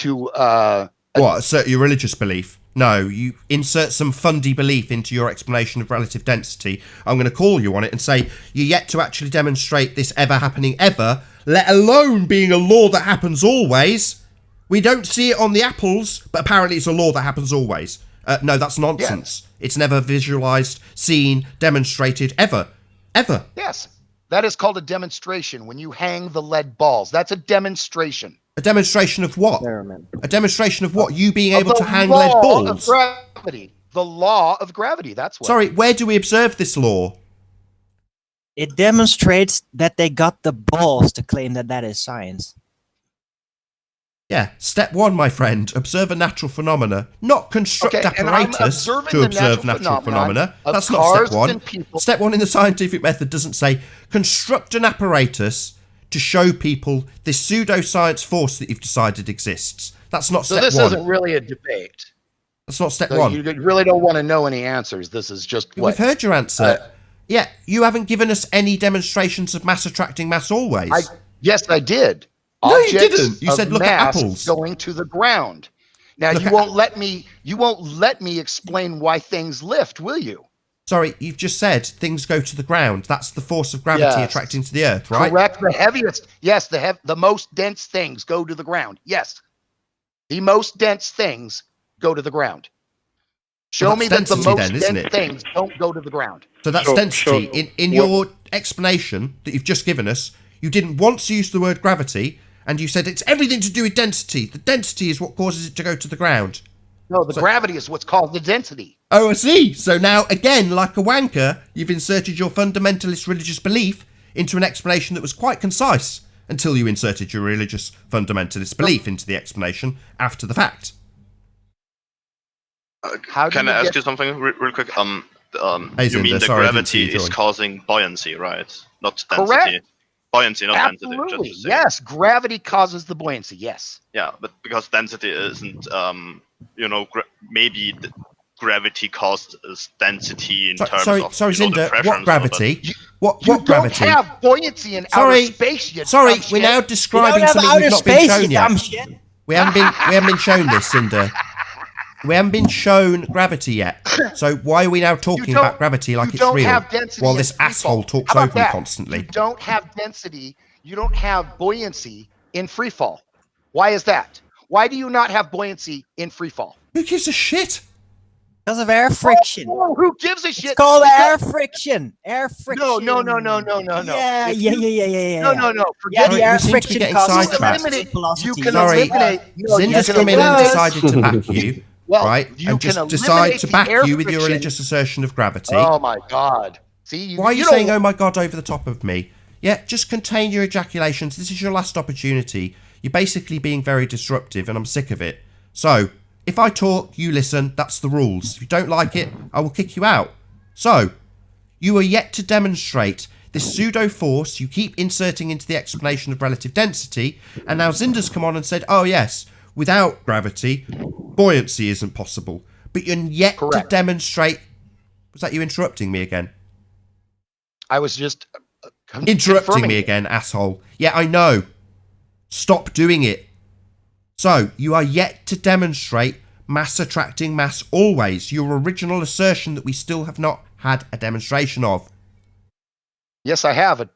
What, assert your religious belief? No, you insert some fundy belief into your explanation of relative density. I'm going to call you on it and say you're yet to actually demonstrate this ever happening ever, let alone being a law that happens always. We don't see it on the apples, but apparently it's a law that happens always. No, that's nonsense. Yes. It's never visualized, seen, demonstrated, ever. Ever. Yes, that is called a demonstration. When you hang the lead balls, that's a demonstration. A demonstration of what? Experiment. A demonstration of what? You being Of able the to hang law lead of balls? gravity. The law of gravity. That's what. Sorry, where do we observe this law? It demonstrates that they got the balls to claim that that is science. Yeah, step one, my friend, observe a natural phenomena, not construct Okay, and I'm apparatus observing to the observe natural natural phenomenon phenomena. of That's not cars step one. and people. Step one in the scientific method doesn't say construct an apparatus to show people this pseudoscience force that you've decided exists. That's not So step this one. isn't really a debate. That's not step So one. you really don't want to know any answers. This is just what? We've heard your answer. Yeah, you haven't given us any demonstrations of mass attracting mass always. Yes, I did. No, you didn't. You of said look at mass apples. going to the ground. Now Look you at- won't let me. You won't let me explain why things lift, will you? Sorry, you've just said things go to the ground. That's the force of gravity Yes. attracting to the earth, right? Correct. The heaviest. Yes, the most dense things go to the ground. Yes, the most dense things go to the ground. Show Well, me that's that the density most then, isn't dense it? things don't go to the ground. So that's density. In your explanation that you've just given us, you didn't once use the word gravity, and you said it's everything to do with density. The density is what causes it to go to the ground. No, the gravity is what's called the density. Oh, I see. So now, again, like a wanker, you've inserted your fundamentalist religious belief into an explanation that was quite concise until you inserted your religious fundamentalist belief into the explanation after the fact. Can I ask you something real quick? Hey, You mean Zinder, the sorry, I didn't see gravity you is join. causing buoyancy, right? Not density. Correct. Buoyancy, not Absolutely. density. Just to say. Yes, gravity causes the buoyancy. Yes. Yeah, but because density isn't, maybe the gravity causes density in terms Sorry, of Zinder, pressure what and stuff, but- gravity? What You don't gravity? have buoyancy in Sorry, outer space yet. sorry, we're now describing something we've not been shown yet. We haven't been shown this, Cinder. We haven't been shown gravity yet. So why are we now talking about gravity like it's real while this asshole talks over me constantly? You don't have density. You don't have buoyancy in free fall. Why is that? Why do you not have buoyancy in free fall? Who gives a shit? Because of air friction. Oh, who gives a shit? It's called air friction. Air friction. No. Yeah. No. Yeah, the air we seem to be friction getting causes sidetracked. velocity. You can Sorry, eliminate. Zinder's come in and decided to back you, Well, right? you And can just decide eliminate to the back air you with your friction. religious assertion of gravity. Oh my God! See, Why are you don't- saying, oh my God, over the top of me? Yeah, just contain your ejaculations. This is your last opportunity. You're basically being very disruptive, and I'm sick of it. So, if I talk, you listen. That's the rules. If you don't like it, I will kick you out. So, you are yet to demonstrate this pseudo force you keep inserting into the explanation of relative density, and now Zinder's come on and said, oh yes, without gravity, buoyancy isn't possible. But you're yet to demonstrate... Was that you interrupting me again? I was just Interrupting confirming me it. again, asshole. Yeah, I know. Stop doing it. So, you are yet to demonstrate mass attracting mass always. Your original assertion that we still have not had a demonstration of. Yes, I have it.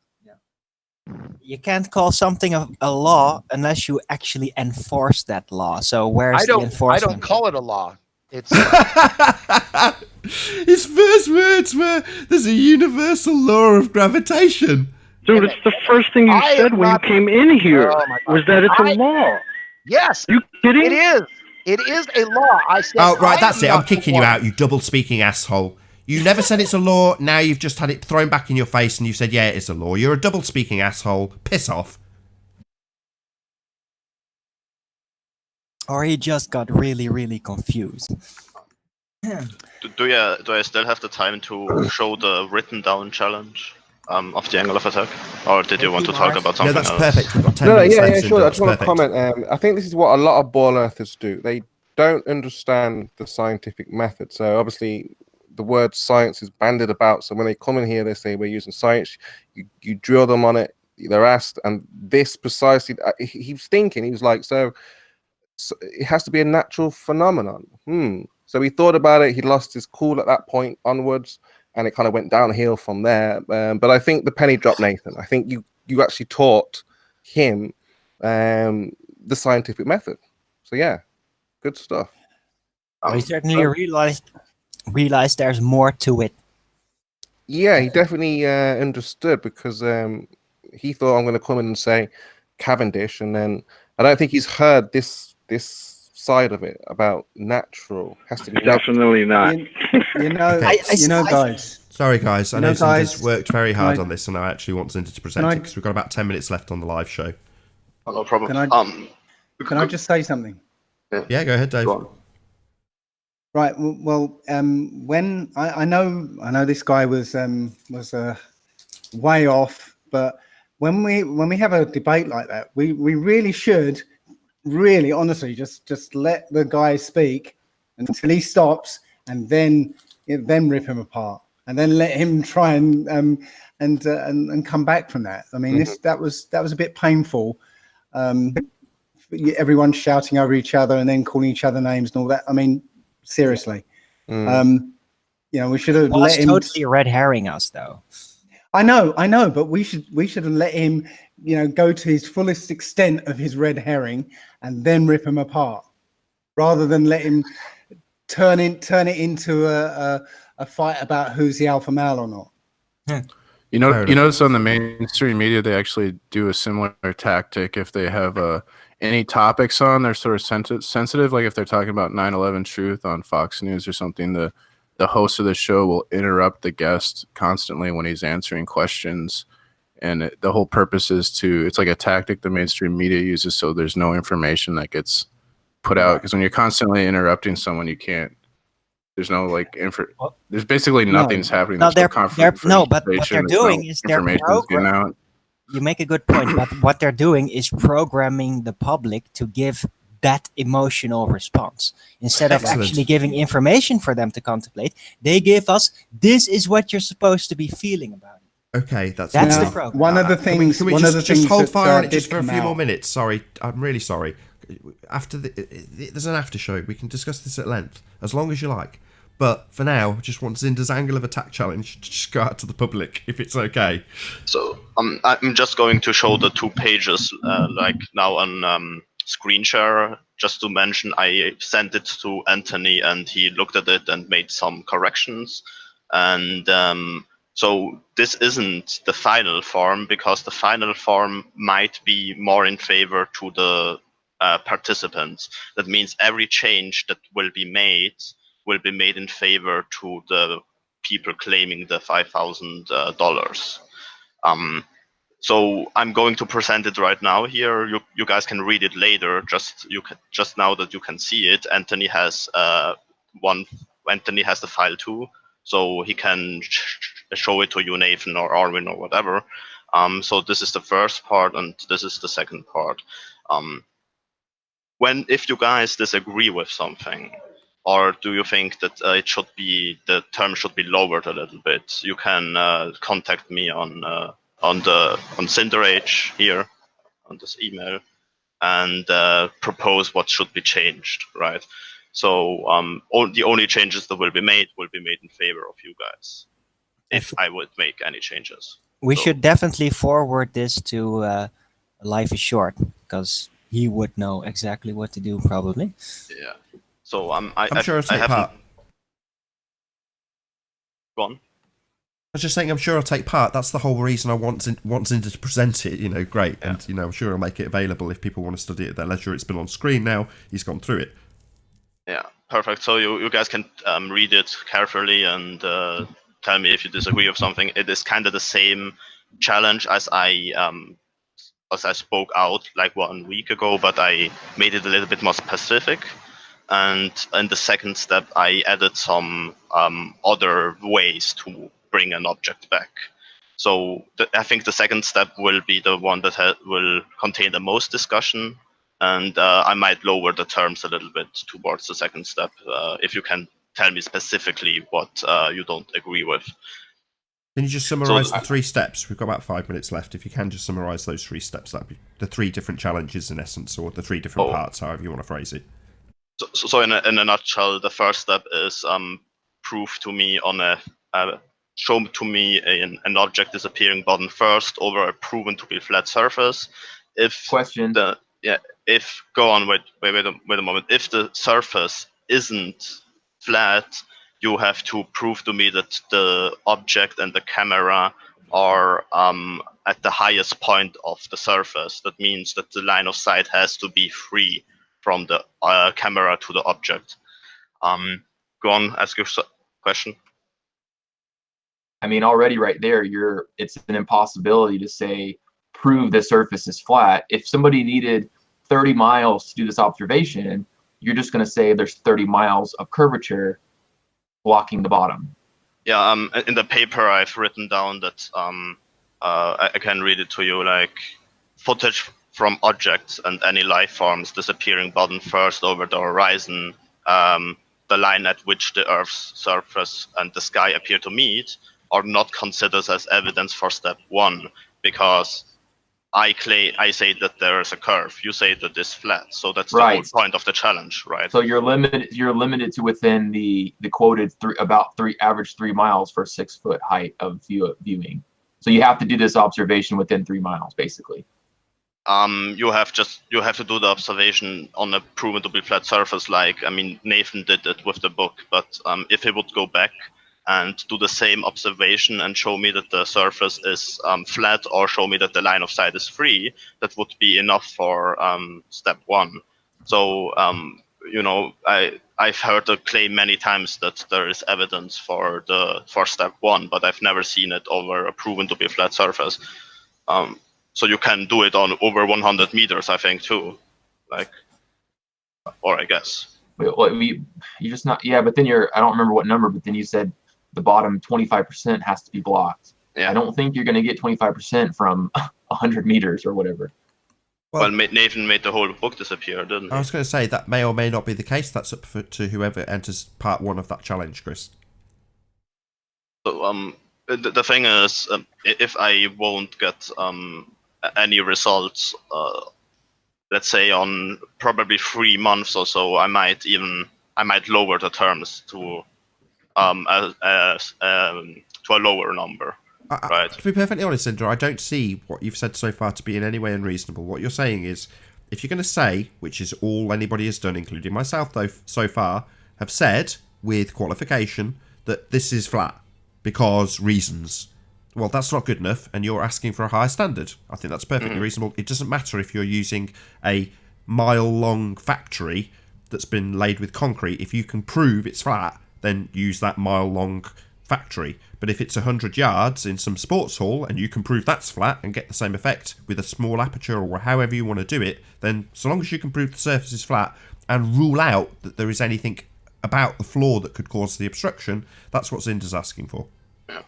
You can't call something a law unless you actually enforce that law. So where's the I enforcement? don't call it a law. It's His first words were, there's a universal law of gravitation. Dude, it's the first thing you I said am when you not- came in here. Oh my God. Was that it's a law? yes. You kidding? It is. It is a law. I said. Oh, right, I that's am it. I'm not the kicking you one. out, you double-speaking asshole. You never said it's a law, now you've just had it thrown back in your face and you said, yeah, it is a law. You're a double-speaking asshole. Piss off. Or he just got really, really confused. Do I still have the time to show the written down challenge of the angle of attack? Or did you want to talk about No, something that's else? perfect. We've got 10 No, minutes yeah, left, sure. Cinder. I just want That's to perfect. comment. I think this is what a lot of ball earthers do. They don't understand the scientific method. So obviously, the word science is bandied about. So when they come in here, they say we're using science. You drill them on it. They're asked, and this precisely. He was thinking. He was like, so it has to be a natural phenomenon. So he thought about it. He lost his cool at that point onwards, and it kind of went downhill from there. But I think the penny dropped, Nathan. I think you actually taught him the scientific method. So yeah, good stuff. He certainly realized there's more to it. Yeah, he definitely understood because he thought I'm going to come in and say Cavendish, and then I don't think he's heard this side of it about natural has to be Definitely not. You know, Okay. guys. Sorry, guys. I You know know, Cinder's guys, worked very hard I- on this, and I actually want Cinder to present it because we've got about 10 minutes left on the live show. Oh, no problem. Can I just say something? Yeah, go ahead, Dave. Right. Well, when I know this guy was way off, but when we have a debate like that, we really should, really honestly, just let the guy speak until he stops, and then rip him apart, and then let him try and come back from that. I mean, that was a bit painful. Everyone shouting over each other and then calling each other names and all that. I mean, seriously. We should have let him. Totally red herring us, though. I know, but we should have let him, go to his fullest extent of his red herring and then rip him apart, rather than let him turn it into a fight about who's the alpha male or not. You notice on the mainstream media they actually do a similar tactic if they have any topics on they're sort of sensitive, like if they're talking about 9/11 truth on Fox News or something, the host of the show will interrupt the guest constantly when he's answering questions, and the whole purpose is it's like a tactic the mainstream media uses so there's no information that gets put out, because when you're constantly interrupting someone, you can't. There's no there's basically nothing's happening. No, There's but what they're doing is they're out. You make a good point, but what they're doing is programming the public to give that emotional response. Instead of actually giving information for them to contemplate, they give us, this is what you're supposed to be feeling about it. Okay, that's the program. One of the things. Can we just hold fire on it just for a few more minutes? Sorry, I'm really sorry. After there's an after show. We can discuss this at length, as long as you like. But for now, I just want Zinder's angle of attack challenge to just go out to the public, if it's okay. So I'm just going to show the 2 pages like now on screen share, just to mention I sent it to Anthony and he looked at it and made some corrections. And so this isn't the final form, because the final form might be more in favor to the participants. That means every change that will be made in favor to the people claiming the $5,000. So I'm going to present it right now here. You guys can read it later. Just now that you can see it, Anthony has Anthony has the file too, so he can show it to you, Nathan or Arwin or whatever. So this is the first part, and this is the second part. If you guys disagree with something, or do you think that the term should be lowered a little bit, you can contact me on CinderAge here on this email and propose what should be changed, right? So the only changes that will be made in favor of you guys, if I would make any changes. We should definitely forward this to Life is Short, because he would know exactly what to do, probably. Yeah. So I'm sure I'll take part. Go on. I was just saying, I'm sure I'll take part. That's the whole reason I want Zinder to present it. Great. Yeah. And, I'm sure I'll make it available if people want to study it at their leisure. It's been on screen now. He's gone through it. Yeah, perfect. So you guys can read it carefully and tell me if you disagree with something. It is kind of the same challenge as I spoke out like 1 week ago, but I made it a little bit more specific. And in the second step, I added some other ways to bring an object back. So I think the second step will be the one that will contain the most discussion, and I might lower the terms a little bit towards the second step, if you can tell me specifically what you don't agree with. Can you just summarize the 3 steps? We've got about 5 minutes left. If you can just summarize those 3 steps, that'd be the 3 different challenges in essence, or the 3 different parts, however you want to phrase it. So in a nutshell, the first step is prove to me show to me an object disappearing button first over a proven to be flat surface. Go on, wait a moment. If the surface isn't flat, you have to prove to me that the object and the camera are at the highest point of the surface. That means that the line of sight has to be free from the camera to the object. Go on, ask your question. I mean, already right there, it's an impossibility to say, prove the surface is flat. If somebody needed 30 miles to do this observation, you're just going to say there's 30 miles of curvature blocking the bottom. Yeah, in the paper I've written down that I can read it to you, like footage from objects and any life forms disappearing bottom first over the horizon, the line at which the Earth's surface and the sky appear to meet, are not considered as evidence for step 1, because I say that there is a curve. You say that it's flat, so that's the whole point of the challenge, right? So you're limited to within the quoted average 3 miles for 6 foot height of viewing. So you have to do this observation within 3 miles, basically. You have to do the observation on a proven to be flat surface. Like, I mean, Nathan did it with the book, but if he would go back and do the same observation and show me that the surface is flat, or show me that the line of sight is free, that would be enough for step 1. So, I've heard the claim many times that there is evidence for step 1, but I've never seen it over a proven to be flat surface. So you can do it on over 100 meters, I think, too. Or I guess. You just not, yeah, but then I don't remember what number, but then you said the bottom 25% has to be blocked. Yeah. I don't think you're going to get 25% from 100 meters or whatever. Well, Nathan made the whole book disappear, didn't he? I was going to say that may or may not be the case. That's up to whoever enters part 1 of that challenge, Chris. So the thing is, if I won't get any results, let's say on probably 3 months or so, I might lower the terms to a lower number. Right. To be perfectly honest, Cinder, I don't see what you've said so far to be in any way unreasonable. What you're saying is, if you're going to say, which is all anybody has done, including myself though so far, have said with qualification that this is flat because reasons. Well, that's not good enough, and you're asking for a higher standard. I think that's perfectly reasonable. It doesn't matter if you're using a mile-long factory that's been laid with concrete. If you can prove it's flat, then use that mile-long factory. But if it's 100 yards in some sports hall and you can prove that's flat and get the same effect with a small aperture or however you want to do it, then so long as you can prove the surface is flat and rule out that there is anything about the floor that could cause the obstruction, that's what Zinder's asking for. Yeah.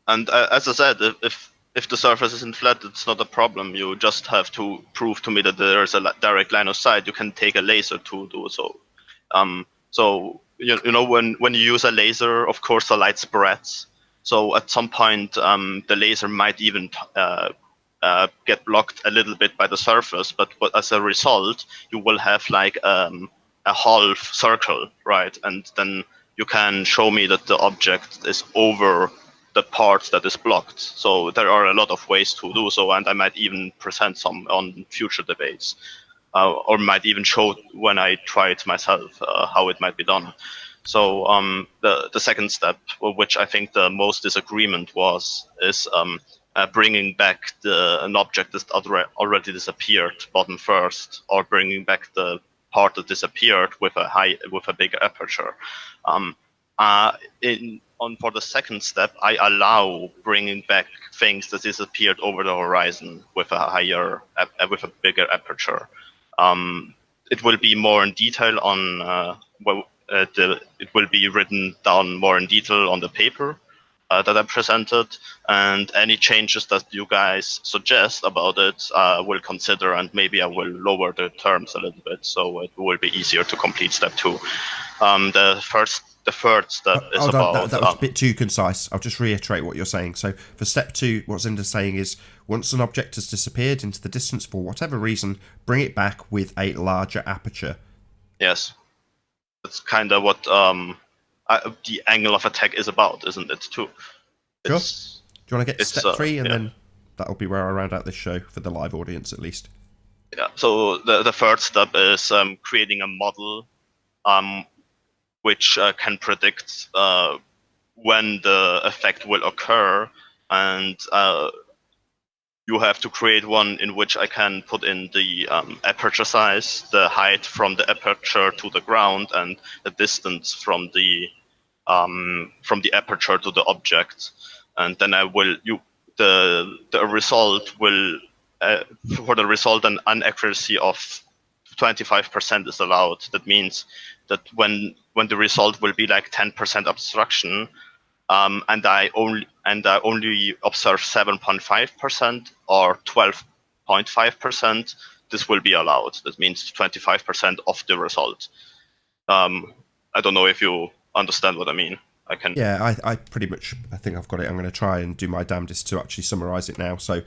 And as I said, if the surface isn't flat, it's not a problem. You just have to prove to me that there is a direct line of sight. You can take a laser to do so. So you know, when you use a laser, of course the light spreads. So at some point, the laser might even get blocked a little bit by the surface, but as a result, you will have like a half circle, right? And then you can show me that the object is over the part that is blocked. So there are a lot of ways to do so, and I might even present some on future debates, or might even show when I try it myself how it might be done. So the second step, which I think the most disagreement is bringing back an object that already disappeared bottom first, or bringing back the part that disappeared with a bigger aperture. For the second step, I allow bringing back things that disappeared over the horizon with a bigger aperture. It will be more in detail on it will be written down more in detail on the paper that I presented, and any changes that you guys suggest about it, will consider, and maybe I will lower the terms a little bit so it will be easier to complete step 2. The third step is about... That was a bit too concise. I'll just reiterate what you're saying. So for step 2, what Zinder's saying is, once an object has disappeared into the distance for whatever reason, bring it back with a larger aperture. Yes. That's kind of what the angle of attack is about, isn't it, too? Sure. Do you want to get to step 3, and then that'll be where I round out this show for the live audience, at least. Yeah, so the third step is creating a model which can predict when the effect will occur, and you have to create one in which I can put in the aperture size, the height from the aperture to the ground, and the distance from the aperture to the object. and then the result will for the result an inaccuracy of 25% is allowed. That means that when the result will be like 10% obstruction, and I only observe 7.5% or 12.5%, this will be allowed. That means 25% of the result. I don't know if you understand what I mean. I can. Yeah, I pretty much, I think I've got it. I'm going to try and do my damnedest to actually summarize it now. So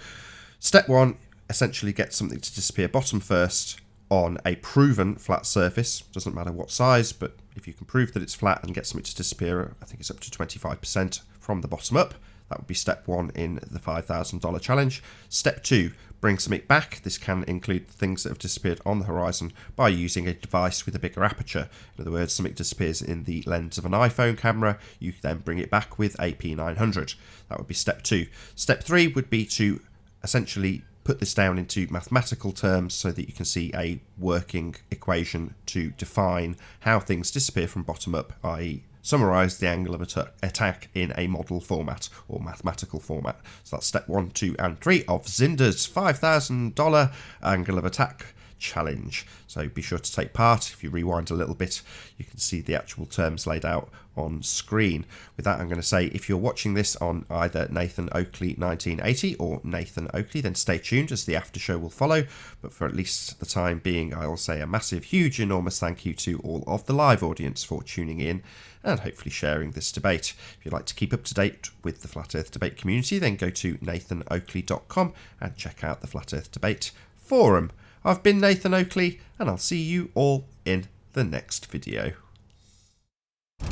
step 1, essentially get something to disappear bottom first on a proven flat surface. Doesn't matter what size, but if you can prove that it's flat and get something to disappear, I think it's up to 25% from the bottom up. That would be step 1 in the $5,000 challenge. Step 2, bring something back. This can include things that have disappeared on the horizon by using a device with a bigger aperture. In other words, something disappears in the lens of an iPhone camera, you then bring it back with a P900. That would be step 2. Step 3 would be to essentially put this down into mathematical terms so that you can see a working equation to define how things disappear from bottom up, i.e. summarize the angle of attack in a model format or mathematical format. So that's step 1, 2, and 3 of Zinder's $5,000 angle of attack challenge. So be sure to take part. If you rewind a little bit, you can see the actual terms laid out on screen. With that, I'm going to say if you're watching this on either Nathan Oakley 1980 or Nathan Oakley, then stay tuned as the after show will follow. But for at least the time being, I will say a massive, huge, enormous thank you to all of the live audience for tuning in and hopefully sharing this debate. If you'd like to keep up to date with the Flat Earth Debate community, then go to nathanoakley.com and check out the Flat Earth Debate forum. I've been Nathan Oakley, and I'll see you all in the next video.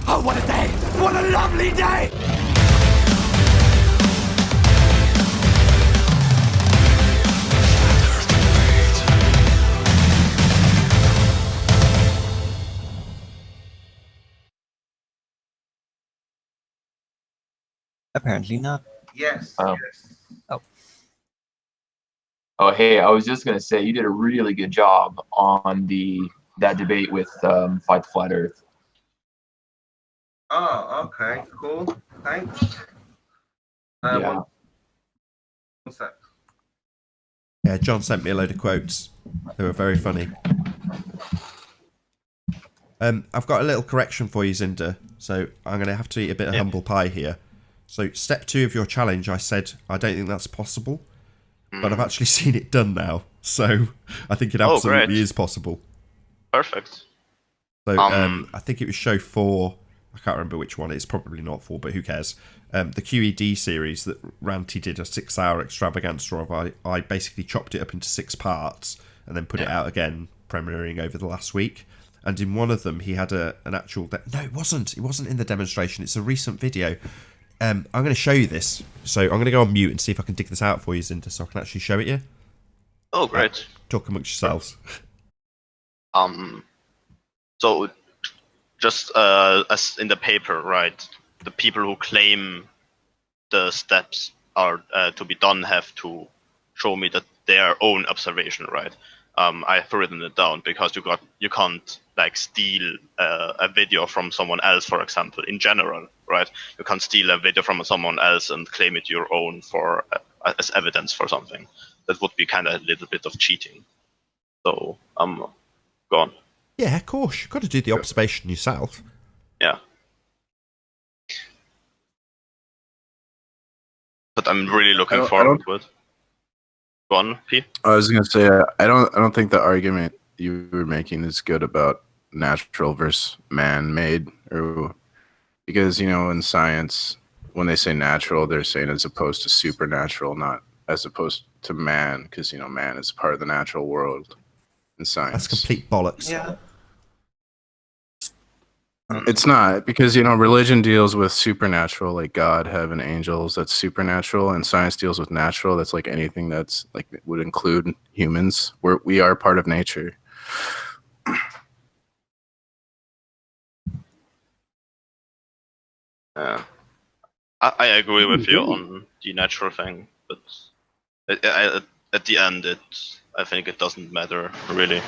Oh, what a day! What a lovely day! Apparently not. Yes. Oh. Yes. Oh, hey, I was just gonna say you did a really good job on that debate with Fight the Flat Earth. Oh, okay, cool. Thanks. Yeah. One sec. Yeah, John sent me a load of quotes. They were very funny. I've got a little correction for you, Zinder. So I'm going to have to eat a bit of humble pie here. So step 2 of your challenge, I said, I don't think that's possible. But I've actually seen it done now. So I think it absolutely is possible. Perfect. So I think it was show 4. I can't remember which one. It's probably not 4, but who cares? The QED series that Ranty did a 6-hour extravaganza of. I basically chopped it up into 6 parts and then put it out again, premiering over the last week. And in one of them, he had an actual... No, it wasn't. It wasn't in the demonstration. It's a recent video. I'm going to show you this. So I'm going to go on mute and see if I can dig this out for you, Zinta, so I can actually show it you. Oh, great. Talk amongst yourselves. So just as in the paper, right? The people who claim the steps are to be done have to show me that their own observation, right? I've written it down because you can't like steal a video from someone else, for example, in general, right? You can't steal a video from someone else and claim it your own for as evidence for something. That would be kind of a little bit of cheating. So go on. Yeah, of course. You've got to do the observation yourself. Yeah. But I'm really looking forward to it. Go on, P. I was gonna say I don't think the argument you were making is good about natural versus man-made, or because in science when they say natural, they're saying as opposed to supernatural, not as opposed to man, because man is part of the natural world in science. That's complete bollocks. Yeah. It's not, because religion deals with supernatural, like God, heaven, angels. That's supernatural, and science deals with natural. That's like anything that's like would include humans. We are part of nature. Yeah, I agree with you on the natural thing, but at the end, I think it doesn't matter really.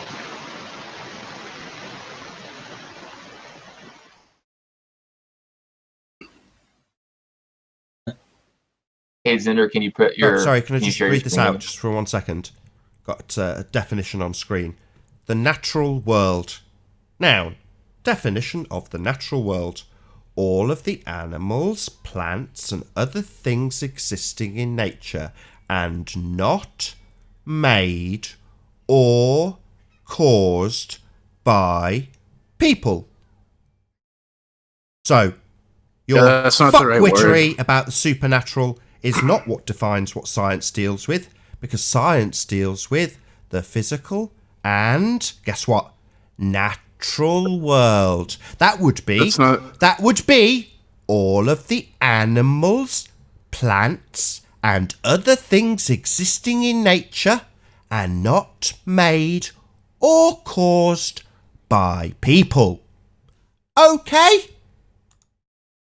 Hey Zinder, can you put your? Sorry, can I just share read your this screen out again? just for 1 second? Got a definition on screen. The natural world. Noun. Definition of the natural world. All of the animals, plants, and other things existing in nature and not made or caused by people. So, your that's not the right fuckwittery word. about the supernatural is not what defines what science deals with, because science deals with the physical and, guess what, natural world. That would be all of the animals, plants, and other things existing in nature and not made or caused by people. Okay?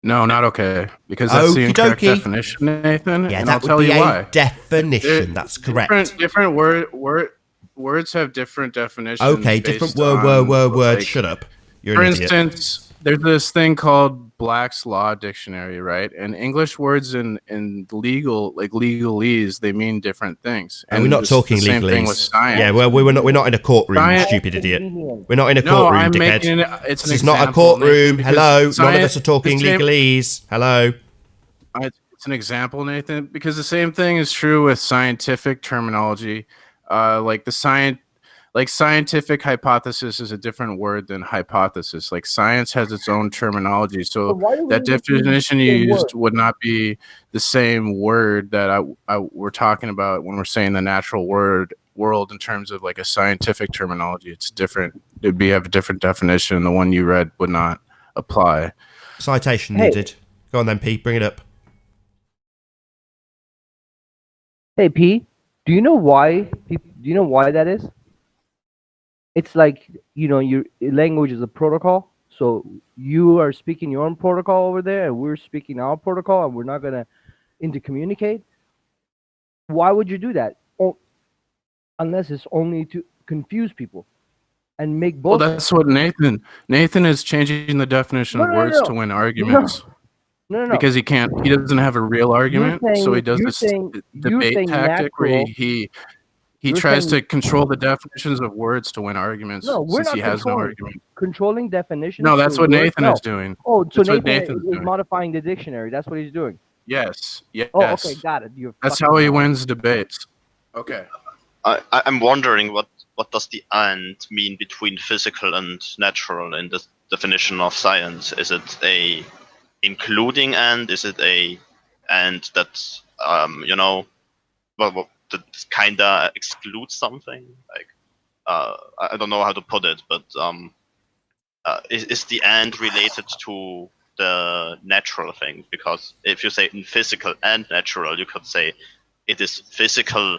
No, not okay. Because that's the Okie incorrect dokie. definition, Nathan. Yeah, and that I'll would tell be you a why. definition. That's correct. Different words have different definitions. Okay, different based on, word. like, Shut up. You're For an idiot. instance, there's this thing called Black's Law Dictionary, right? And English words in legal, like legalese, they mean different things. And we're not talking the same thing with legalese. science. Yeah, well, we're not in a courtroom, you stupid idiot. We're not in a courtroom, I'm dickhead. making it's This an is not a example, courtroom. Nathan, Hello, because none of us are talking the same- legalese. Hello. It's an example, Nathan, because the same thing is true with scientific terminology. Like scientific hypothesis is a different word than hypothesis. Like science has its own terminology, so that definition you used would not be the same word that we're talking about when we're saying the natural world in terms of like a scientific terminology. It's different. It'd have a different definition. The one you read would not apply. Citation needed. Go on then, Pete. Bring it up. Hey P, do you know why? Do you know why that is? It's like, your language is a protocol. So you are speaking your own protocol over there, and we're speaking our protocol, and we're not gonna intercommunicate. Why would you do that? Unless it's only to confuse people and make both. Well, that's what Nathan is changing the definition of words to win arguments. No. Because he doesn't have a real argument, so he does this debate tactic where he tries to control the definitions of words to win arguments. No, we're since not he has no argument. controlling definitions. No, that's what Nathan is No. doing. Oh, so That's what Nathan Nathan's is doing. modifying the dictionary. That's what he's doing. Yes. Oh, okay, got it. That's how he wins debates. Okay. I'm wondering what does the and mean between physical and natural in the definition of science? Is it a including and? Is it a and that that kinda excludes something? Like I don't know how to put it, but is the and related to the natural thing? Because if you say in physical and natural, you could say it is physical,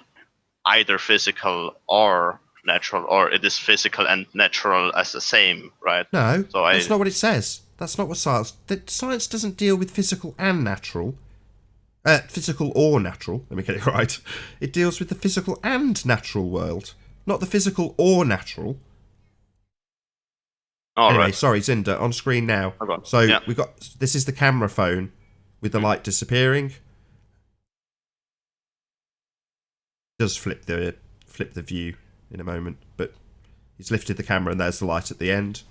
either physical or natural, or it is physical and natural as the same, right? No, that's not what it says. That's not what science... Science doesn't deal with physical and natural. Physical or natural, let me get it right. It deals with the physical and natural world, not the physical or natural. Anyway, right. Sorry, Zinder, on screen now. Okay. So Yeah. we've got... This is the camera phone with the light disappearing. Does flip the view in a moment, but he's lifted the camera and there's the light at the end.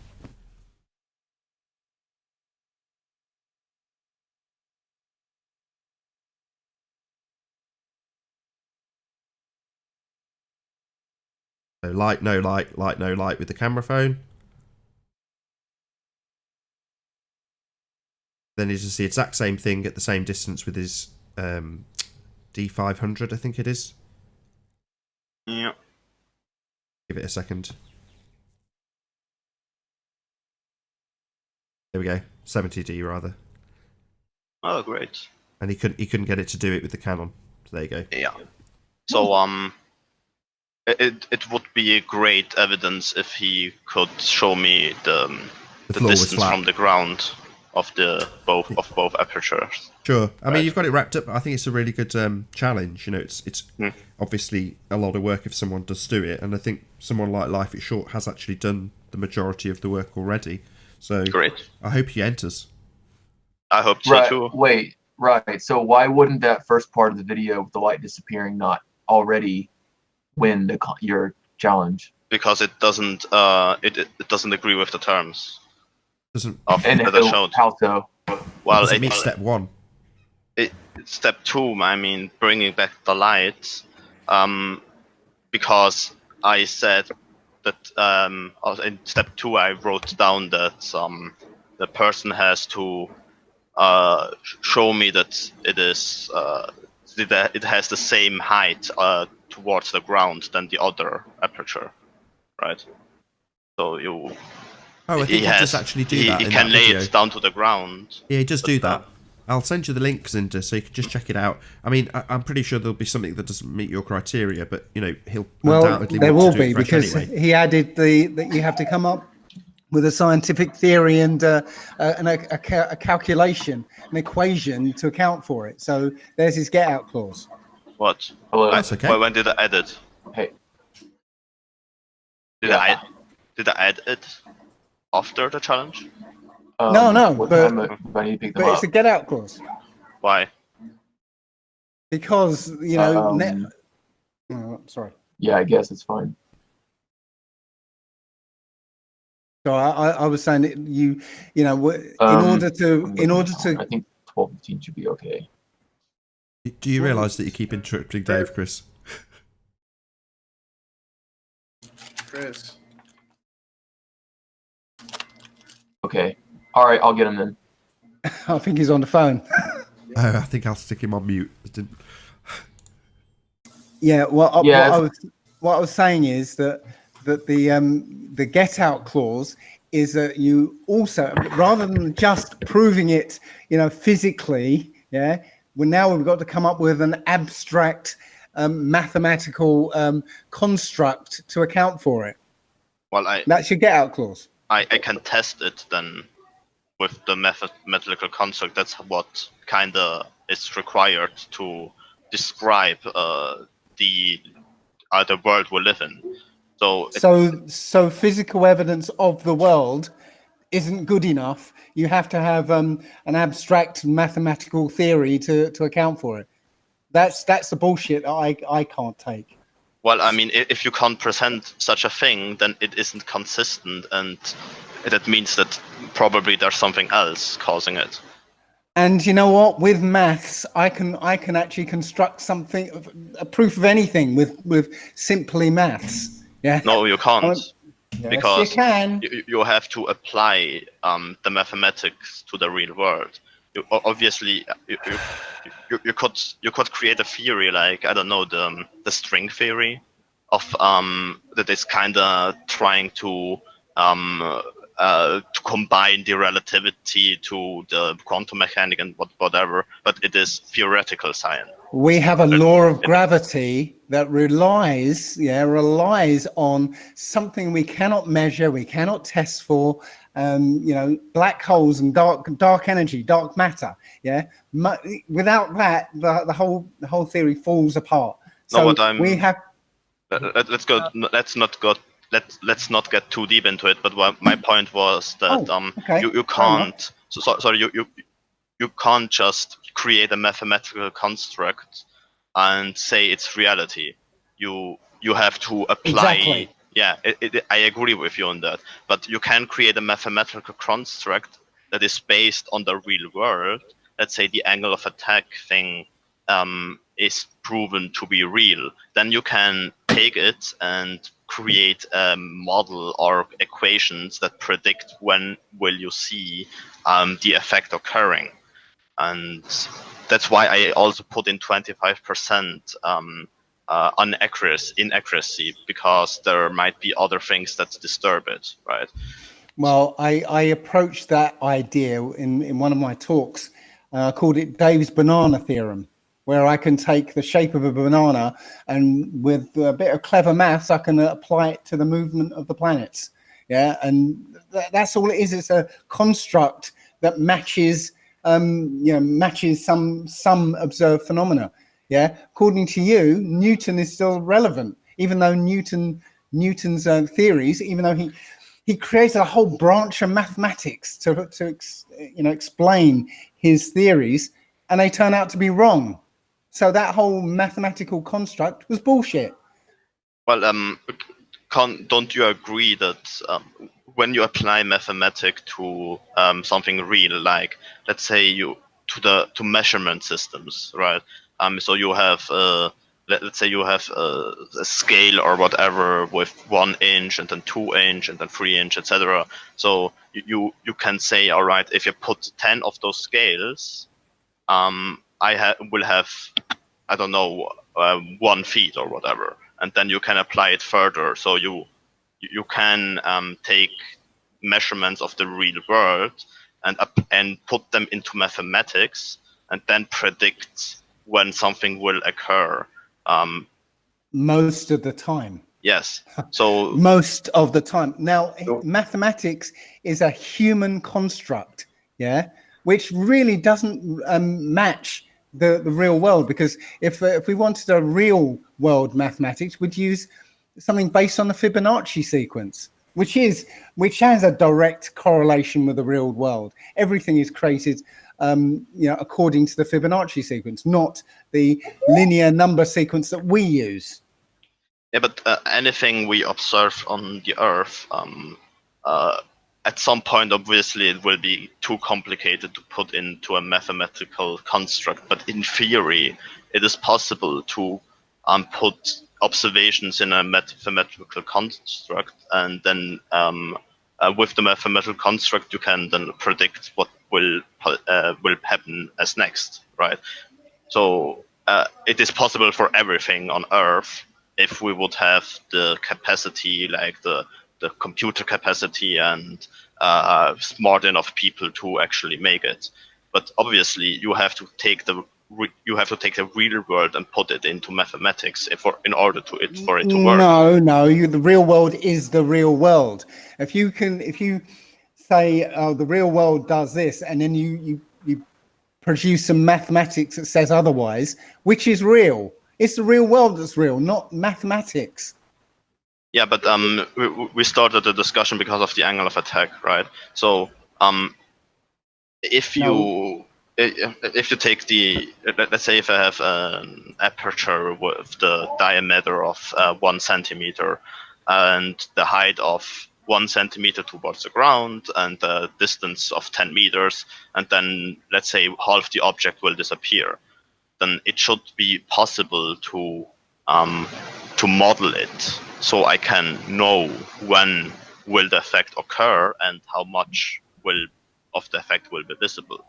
So light, no light, light, no light with the camera phone. Then you just see the exact same thing at the same distance with his D500, I think it is. Yeah. Give it a second. There we go. 70D rather. Oh, great. And he couldn't get it to do it with the Canon. So there you go. Yeah. So it would be a great evidence if he could show me the floor was distance flat. from the ground of both apertures. Sure. I mean, you've got it wrapped up. I think it's a really good challenge. It's obviously a lot of work if someone does do it, and I think someone like Life Is Short has actually done the majority of the work already. So Great. I hope he enters. I hope so too. Wait, Right. So why wouldn't that first part of the video with the light disappearing not already win your challenge? Because it doesn't it doesn't agree with the terms Doesn't of And that I showed. how so? Well, doesn't meet step 1. Step 2, I mean, bringing back the light, because I said that in step 2 I wrote down that the person has to show me that it is that it has the same height towards the ground than the other aperture, right? So you. Oh, I think he does actually do that. He in can that lay video. it down to the ground. Yeah, he does do that. I'll send you the links, Zinda, so you can just check it out. I mean, I'm pretty sure there'll be something that doesn't meet your criteria, but you know, he'll undoubtedly there want will to do be it fresh because anyway. he added that you have to come up with a scientific theory and a calculation, an equation to account for it. So there's his get out clause. What? Hello. That's okay. When did I add it? Hey. Did I add it after the challenge? No, What but, time do I need to pick them but up? it's a get out clause Why? because you know. Oh, sorry. Yeah, I guess it's fine. So I was saying that you know in order to I think 12:15 should be okay. Do you realise that you keep interrupting Dave, Chris? Chris. Okay. All right, I'll get him then. I think he's on the phone. Oh, I think I'll stick him on mute. Yeah. What I was saying is that the get out clause is that you also, rather than just proving it, you know, physically, yeah, we've got to come up with an abstract mathematical construct to account for it. Well, That's your get out clause. I can test it then with the mathematical construct. That's what kind of is required to describe the world we live in. So physical evidence of the world isn't good enough. You have to have an abstract mathematical theory to account for it. That's the bullshit that I can't take. Well, I mean, if you can't present such a thing, then it isn't consistent, and that means that probably there's something else causing it. And you know what? With maths, I can actually construct something, a proof of anything with simply maths. Yeah. No, you can't. Yes, because you can. You have to apply the mathematics to the real world. Obviously, you could create a theory like, I don't know, the string theory of that is kind of trying to combine the relativity to the quantum mechanic and whatever, but it is theoretical science. We have a law of gravity that relies on something we cannot measure, we cannot test for. You know, black holes and dark energy, dark matter. Yeah, without that, the whole theory falls apart. So no, what I'm, we have. Let's go. Let's not get too deep into it. But my point was that you can't. Sorry, you can't just create a mathematical construct and say it's reality. You have to apply. Exactly. Yeah, I agree with you on that. But you can create a mathematical construct that is based on the real world. Let's say the angle of attack thing is proven to be real. Then you can take it and create a model or equations that predict when will you see the effect occurring. And that's why I also put in 25% inaccuracy, because there might be other things that disturb it, right? Well, I approached that idea in one of my talks. I called it Dave's banana theorem, where I can take the shape of a banana and with a bit of clever maths, I can apply it to the movement of the planets. Yeah, and that's all it is. It's a construct that matches, matches some observed phenomena. Yeah, according to you, Newton is still relevant, even though Newton's theories, even though he created a whole branch of mathematics to explain his theories. and they turn out to be wrong. So that whole mathematical construct was bullshit. Well, don't you agree that when you apply mathematics to something real, like let's say to measurement systems, right? So you have let's say you have a scale or whatever with 1 inch and then 2 inch and then 3 inch, etc. So you can say, all right, if you put 10 of those scales, will have, I don't know, 1 feet or whatever, and then you can apply it further. So you can take measurements of the real world and put them into mathematics, and then predict when something will occur. Most of the time. Yes. So most of the time. Now, mathematics is a human construct, yeah, which really doesn't match the real world, because if we wanted a real world mathematics, we'd use something based on the Fibonacci sequence, which has a direct correlation with the real world. Everything is created according to the Fibonacci sequence, not the linear number sequence that we use. Yeah, but anything we observe on the Earth, at some point, obviously, it will be too complicated to put into a mathematical construct. But in theory, it is possible to put observations in a mathematical construct, and then with the mathematical construct, you can then predict what will happen as next, right? So it is possible for everything on Earth if we would have the capacity, like the computer capacity and smart enough people to actually make it. But obviously, you have to take the real world and put it into mathematics in order for it to work. No, the real world is the real world. If you say the real world does this, and then you produce some mathematics that says otherwise, which is real? It's the real world that's real, not mathematics. Yeah, but we started the discussion because of the angle of attack, right? So if you take let's say if I have an aperture with the diameter of 1 centimeter and the height of 1 centimeter towards the ground and the distance of 10 meters, and then let's say half the object will disappear, then it should be possible to model it, so I can know when will the effect occur and how much of the effect will be visible.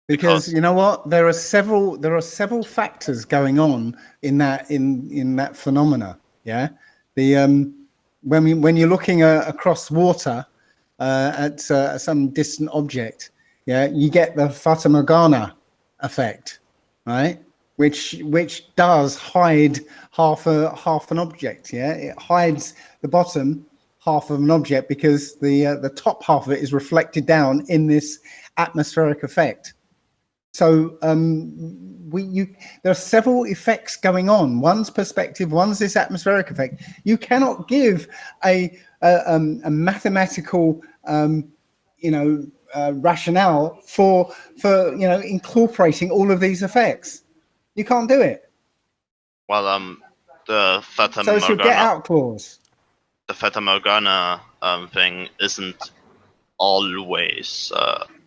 Because you know what, there are several factors going on in that phenomena. Yeah, when you're looking across water at some distant object, yeah, you get the Fata Morgana effect, right? Which does hide half an object. Yeah, it hides the bottom half of an object because the top half of it is reflected down in this atmospheric effect. So there are several effects going on. One's perspective, one's this atmospheric effect. You cannot give a mathematical rationale for incorporating all of these effects. You can't do it. Well, the Fata Morgana. So it's your get out clause. The Fata Morgana thing isn't always.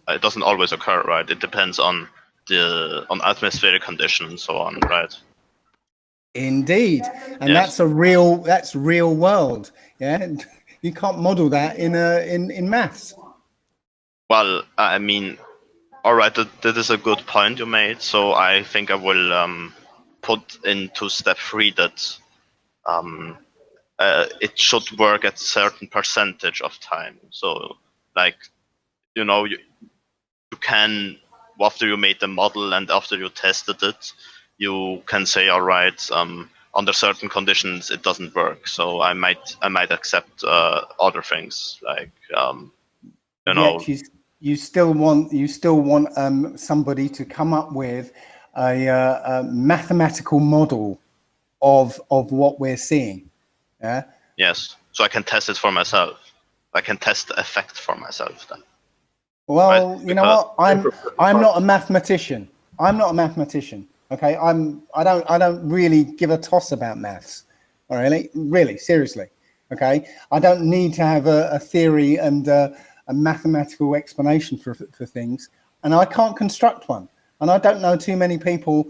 It doesn't always occur, right? It depends on atmospheric conditions and so on, right? Indeed, and yes. That's real world. Yeah, you can't model that in maths. Well, I mean, all right, that is a good point you made. So I think I will put into step 3 that it should work at a certain percentage of time. So, like, you can, after you made the model and after you tested it, you can say, all right, under certain conditions it doesn't work. So I might accept other things, like you still want somebody to come up with a mathematical model of what we're seeing. Yeah. Yes. So I can test it for myself. I can test the effect for myself then. Well, right? You know what? I'm not a mathematician. I'm not a mathematician. Okay, I don't really give a toss about maths. All right, really, seriously. Okay, I don't need to have a theory and a mathematical explanation for things, and I can't construct one. And I don't know too many people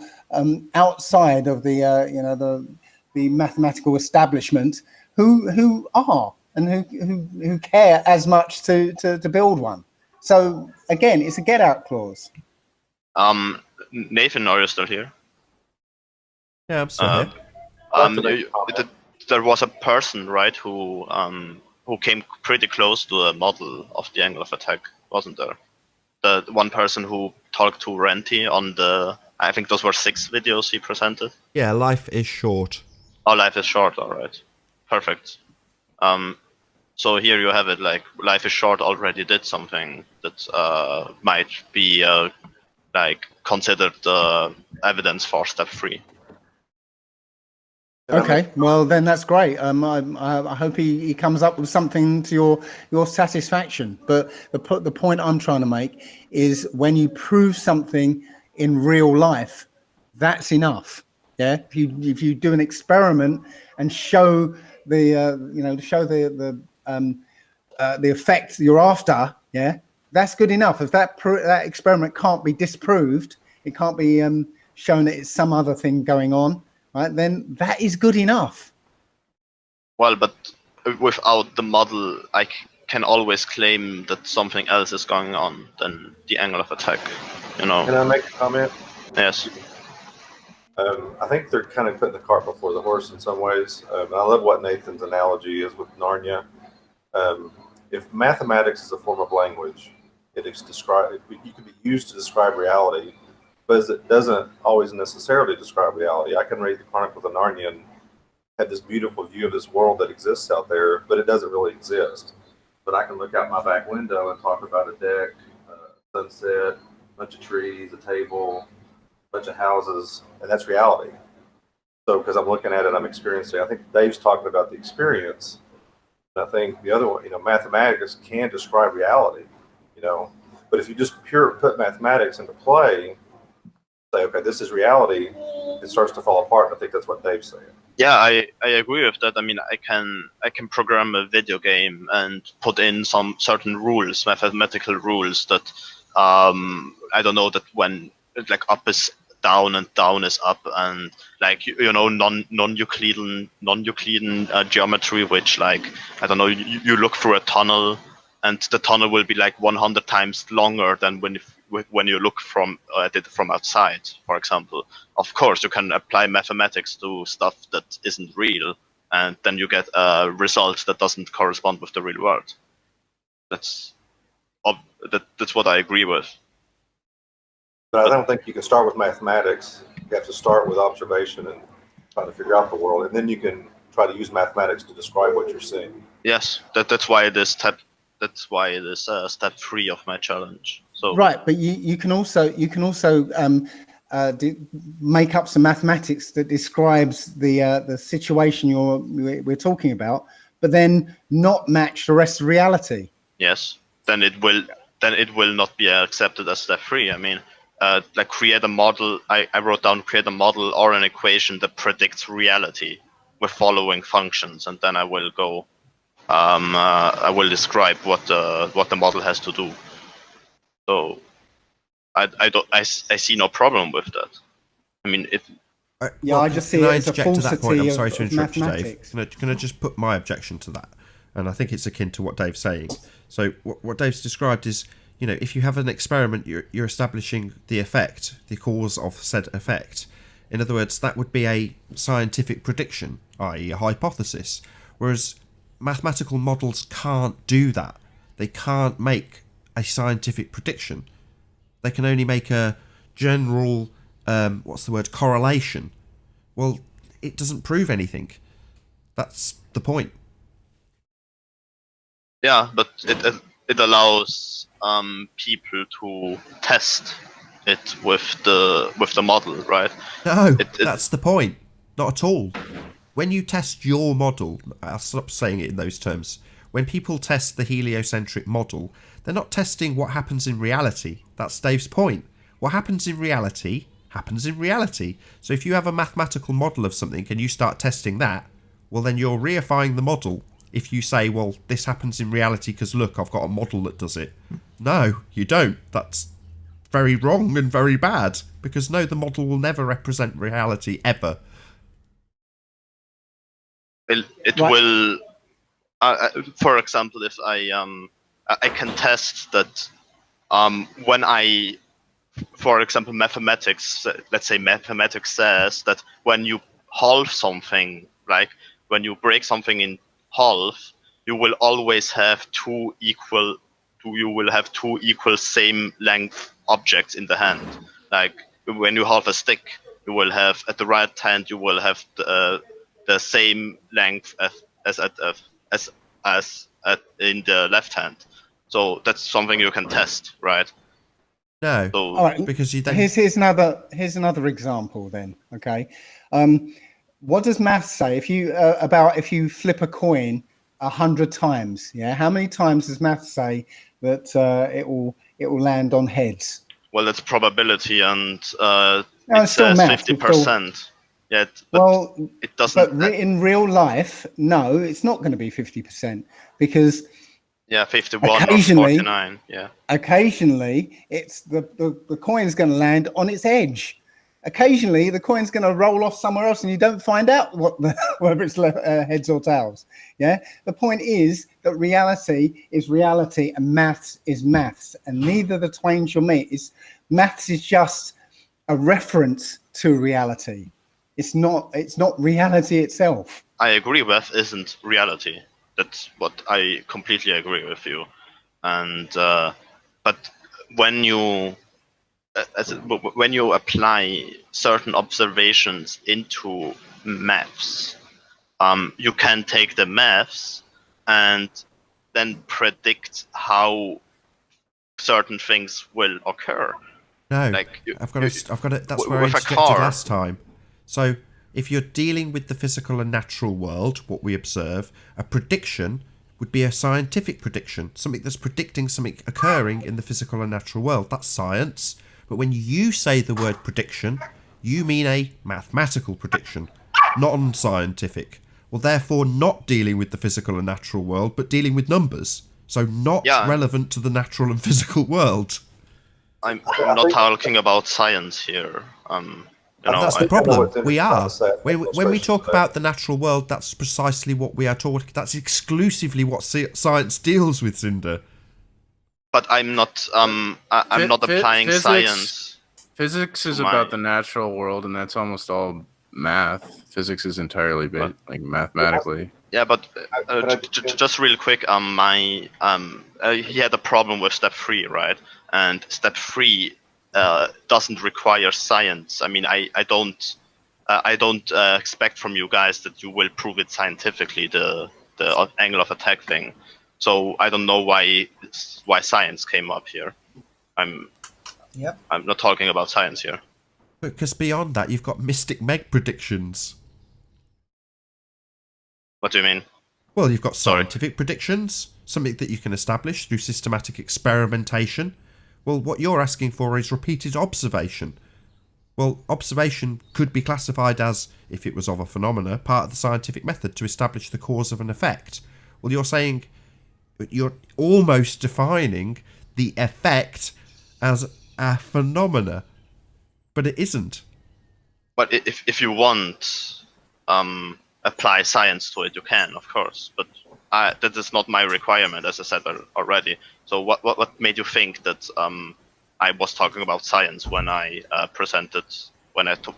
outside of the the mathematical establishment who are and who care as much to build one. So again, it's a get out clause. Nathan, are you still here? Yeah, I'm still here. There was a person, right, who came pretty close to a model of the angle of attack, wasn't there? The one person who talked to Renty on the, I think those were 6 videos he presented. Yeah, life is short. Oh, life is short. All right, perfect. So here you have it. Like, life is short already did something that might be like considered evidence for step 3. Okay, well then that's great. I hope he comes up with something to your satisfaction. But the point I'm trying to make is when you prove something in real life, that's enough. Yeah, if you do an experiment and show the the effect you're after, yeah, that's good enough. If that experiment can't be disproved, it can't be shown that it's some other thing going on. Right, then that is good enough. Well, but without the model, I can always claim that something else is going on than the angle of attack. You know. Can I make a comment? Yes. I think they're kind of putting the cart before the horse in some ways. I love what Nathan's analogy is with Narnia. If mathematics is a form of language, you can be used to describe reality, but it doesn't always necessarily describe reality. I can read the Chronicles of Narnia and have this beautiful view of this world that exists out there, but it doesn't really exist. But I can look out my back window and talk about a deck, sunset, a bunch of trees, a table, a bunch of houses, and that's reality. So because I'm looking at it, I'm experiencing. I think Dave's talking about the experience. And I think the other one, mathematics can describe reality, but if you just put mathematics into play, say, okay, this is reality, it starts to fall apart. And I think that's what Dave's saying. Yeah, I agree with that. I mean, I can program a video game and put in some certain rules, mathematical rules that I don't know, that when like up is down and down is up, and like non-Euclidean geometry, which, like, I don't know, you look through a tunnel and the tunnel will be like 100 times longer than when you look from it from outside, for example. Of course, you can apply mathematics to stuff that isn't real, and then you get a result that doesn't correspond with the real world. That's what I agree with. But I don't think you can start with mathematics. You have to start with observation and try to figure out the world, and then you can try to use mathematics to describe what you're seeing. Yes, that's why it is step 3 of my challenge. So right, but you can also make up some mathematics that describes the situation we're talking about, but then not match the rest of reality. Yes, then it will not be accepted as step 3. I mean, like, create a model. I wrote down create a model or an equation that predicts reality with following functions, and then I will go. I will describe what the model has to do. So I see no problem with that. I mean, I just see it as a falsity I'm sorry to interrupt you, mathematics. Dave. Can I just put my objection to that? And I think it's akin to what Dave's saying. So what Dave's described is, if you have an experiment, you're establishing the effect, the cause of said effect. In other words, that would be a scientific prediction, i.e. a hypothesis. Whereas mathematical models can't do that. They can't make a scientific prediction. They can only make a general, correlation. Well, it doesn't prove anything. That's the point. Yeah, but it allows people to test it with the model, right? No, that's the point. Not at all. When you test your model, I'll stop saying it in those terms. When people test the heliocentric model, they're not testing what happens in reality. That's Dave's point. What happens in reality happens in reality. So if you have a mathematical model of something and you start testing that, well, then you're reifying the model. If you say, well, this happens in reality because look, I've got a model that does it. No, you don't. That's very wrong and very bad, because no, the model will never represent reality ever. It will. For example, if I can test that when I, for example, mathematics. Let's say mathematics says that when you halve something, like when you break something in half, you will always have two equal same length objects in the hand. Like when you halve a stick, you will have at the right hand you will have the same length as in the left hand. So that's something you can test, right? No, So, All right, because you then here's another example then. Okay, what does maths say if you flip a coin 100 times? Yeah, how many times does maths say that it will land on heads? well, that's probability, and No, it it's still says maths. 50%. Yeah, but Well, it doesn't. in real life, no, it's not going to be 50% because 51 or occasionally, 49. Yeah. occasionally, it's the coin's going to land on its edge. Occasionally, the coin's going to roll off somewhere else, and you don't find out whether it's heads or tails. Yeah. The point is that reality is reality, and maths is maths, and neither the twain shall meet. Maths is just a reference to reality. It's not reality itself. I agree with isn't reality. That's what I completely agree with you. And but when you apply certain observations into maths, you can take the maths and then predict how certain things will occur. no, Like I've got to. That's where I with a interjected car. last time. So if you're dealing with the physical and natural world, what we observe, a prediction would be a scientific prediction, something that's predicting something occurring in the physical and natural world. That's science. But when you say the word prediction, you mean a mathematical prediction, non-scientific. Well, therefore not dealing with the physical and natural world, but dealing with numbers. So not relevant to the natural and physical world. I'm not talking about science here. That's the problem. We are. When we talk about the natural world, that's precisely what we are talking. That's exclusively what science deals with, Cinder. But I'm not. I'm not applying science. Physics is about the natural world, and that's almost all math. Physics is entirely like mathematically. Yeah, but just real quick. He had a problem with step 3, right? And step 3 doesn't require science. I mean, I don't expect from you guys that you will prove it scientifically, the angle of attack thing. So I don't know why science came up here. I'm not talking about science here. Because beyond that, you've got Mystic Meg predictions. What do you mean? Well, you've got scientific predictions, something that you can establish through systematic experimentation. Well, what you're asking for is repeated observation. Well, observation could be classified as, if it was of a phenomena, part of the scientific method to establish the cause of an effect. Well, you're almost defining the effect as a phenomena, but it isn't. But if you want apply science to it, you can, of course. But that is not my requirement, as I said already. So what made you think that I was talking about science when I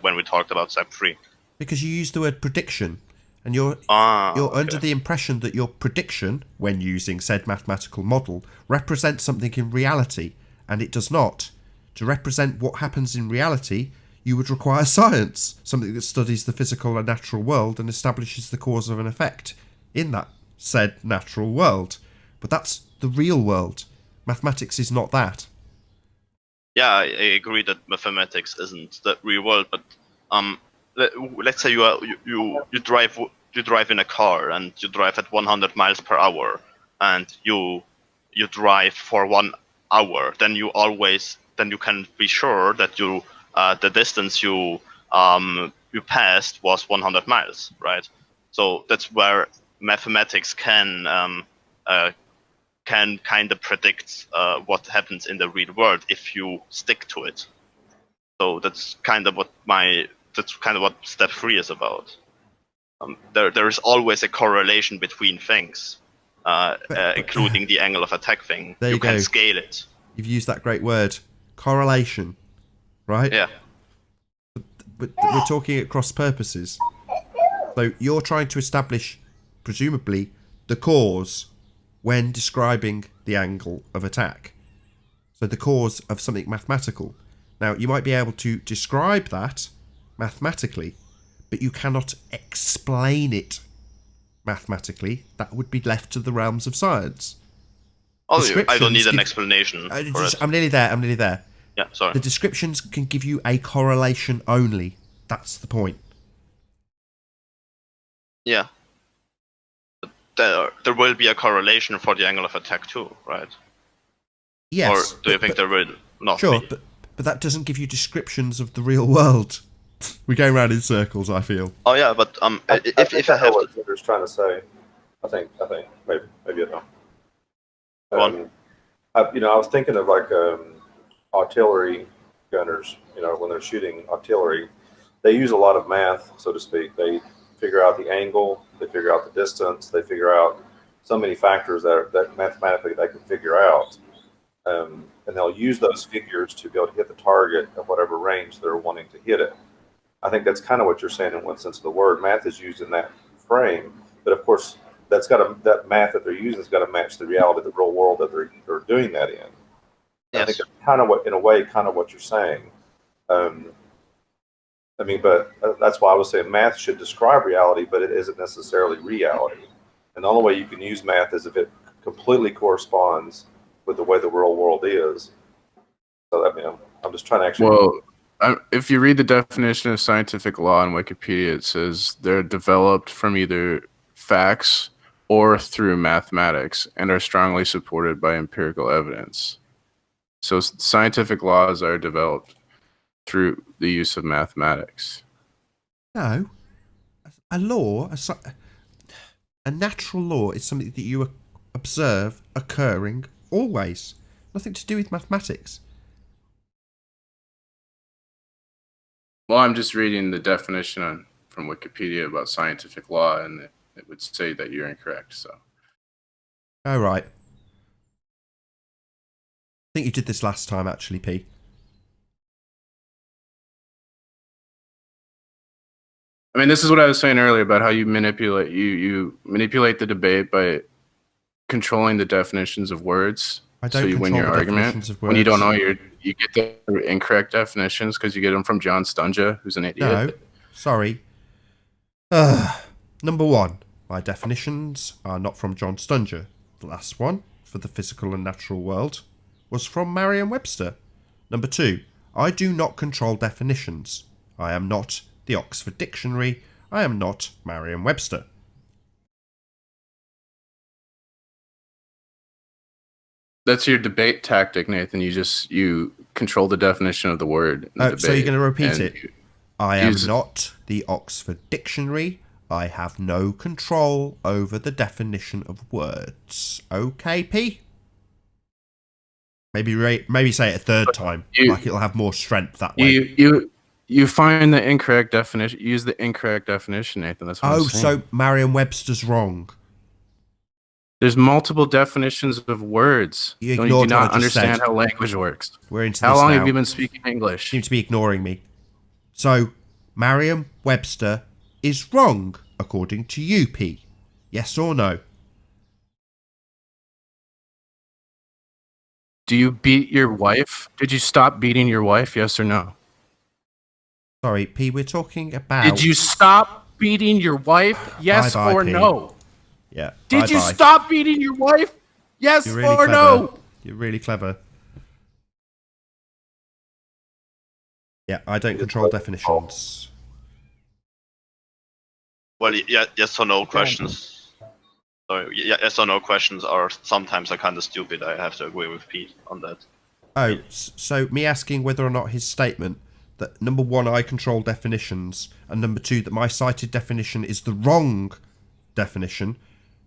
when we talked about step 3? Because you used the word prediction, and you're under the impression that your prediction, when using said mathematical model, represents something in reality, and it does not. To represent what happens in reality, you would require science, something that studies the physical and natural world and establishes the cause of an effect in that said natural world. But that's the real world. Mathematics is not that. Yeah, I agree that mathematics isn't the real world, but let's say you drive in a car and you drive at 100 miles per hour and you drive for 1 hour, then you always then you can be sure that the distance you passed was 100 miles, right? So that's where mathematics can kind of predict what happens in the real world if you stick to it. So that's kind of what step 3 is about. There is always a correlation between things, including the angle of attack thing. There you can go. scale it. You've used that great word, correlation, right? Yeah. But we're talking at cross purposes. So you're trying to establish, presumably, the cause when describing the angle of attack. So the cause of something mathematical. Now, you might be able to describe that mathematically, but you cannot explain it mathematically. That would be left to the realms of science. Oh, I don't need an explanation. I'm nearly there. Yeah, sorry. The descriptions can give you a correlation only. That's the point. Yeah. But there will be a correlation for the angle of attack too, right? Yes. Or do you think there will not Sure, be? but that doesn't give you descriptions of the real world. We're going around in circles, I feel. Oh yeah, but if I have what Twitter's trying to say, I think maybe I don't. I was thinking of like artillery gunners. When they're shooting artillery, they use a lot of math, so to speak. They figure out the angle, they figure out the distance, they figure out so many factors that mathematically they can figure out, and they'll use those figures to be able to hit the target of whatever range they're wanting to hit it. I think that's kind of what you're saying in one sense of the word. Math is used in that frame, but of course, that math that they're using has got to match the reality of the real world that they're doing that in. Yes. I think that's kind of what you're saying. But that's why I was saying math should describe reality, but it isn't necessarily reality. And the only way you can use math is if it completely corresponds with the way the real world is. So I'm just trying to actually. Well, if you read the definition of scientific law on Wikipedia, it says they're developed from either facts or through mathematics and are strongly supported by empirical evidence. So scientific laws are developed through the use of mathematics. No. A law, a natural law is something that you observe occurring always. Nothing to do with mathematics. Well, I'm just reading the definition from Wikipedia about scientific law, and it would say that you're incorrect. So. Oh, right. I think you did this last time, actually, P. I mean, this is what I was saying earlier about how you manipulate the debate by controlling the definitions of words. So you win your argument. When you don't know, you get the incorrect definitions because you get them from John Stunja, who's an idiot. No, sorry. Number one, my definitions are not from John Stunja. The last one, for the physical and natural world, was from Merriam-Webster. Number two, I do not control definitions. I am not the Oxford Dictionary. I am not Merriam-Webster. That's your debate tactic, Nathan. You control the definition of the word. So you're going to repeat it. I am not the Oxford Dictionary. I have no control over the definition of words. Okay, P? Maybe say it a third time. Like it'll have more strength that way. You find the incorrect definition. Use the incorrect definition, Nathan. That's what I'm saying. So Merriam-Webster's wrong. There's multiple definitions of words. You do not understand how language works. We're into how this long now. have you been speaking English? You seem to be ignoring me. So, Merriam-Webster is wrong, according to you, P. Yes or no? Do you beat your wife? Did you stop beating your wife? Yes or no? Sorry, P, we're talking about... Did you stop beating your wife? Yes Bye-bye, or P. no? Yeah. Did you stop beating your wife? Yes You're really or clever. no? You're really clever. Yeah, I don't control definitions. Well, yes or no questions. Sorry, yes or no questions are sometimes kind of stupid. I have to agree with Pete on that. So me asking whether or not his statement that number one, I control definitions, and number two, that my cited definition is the wrong definition,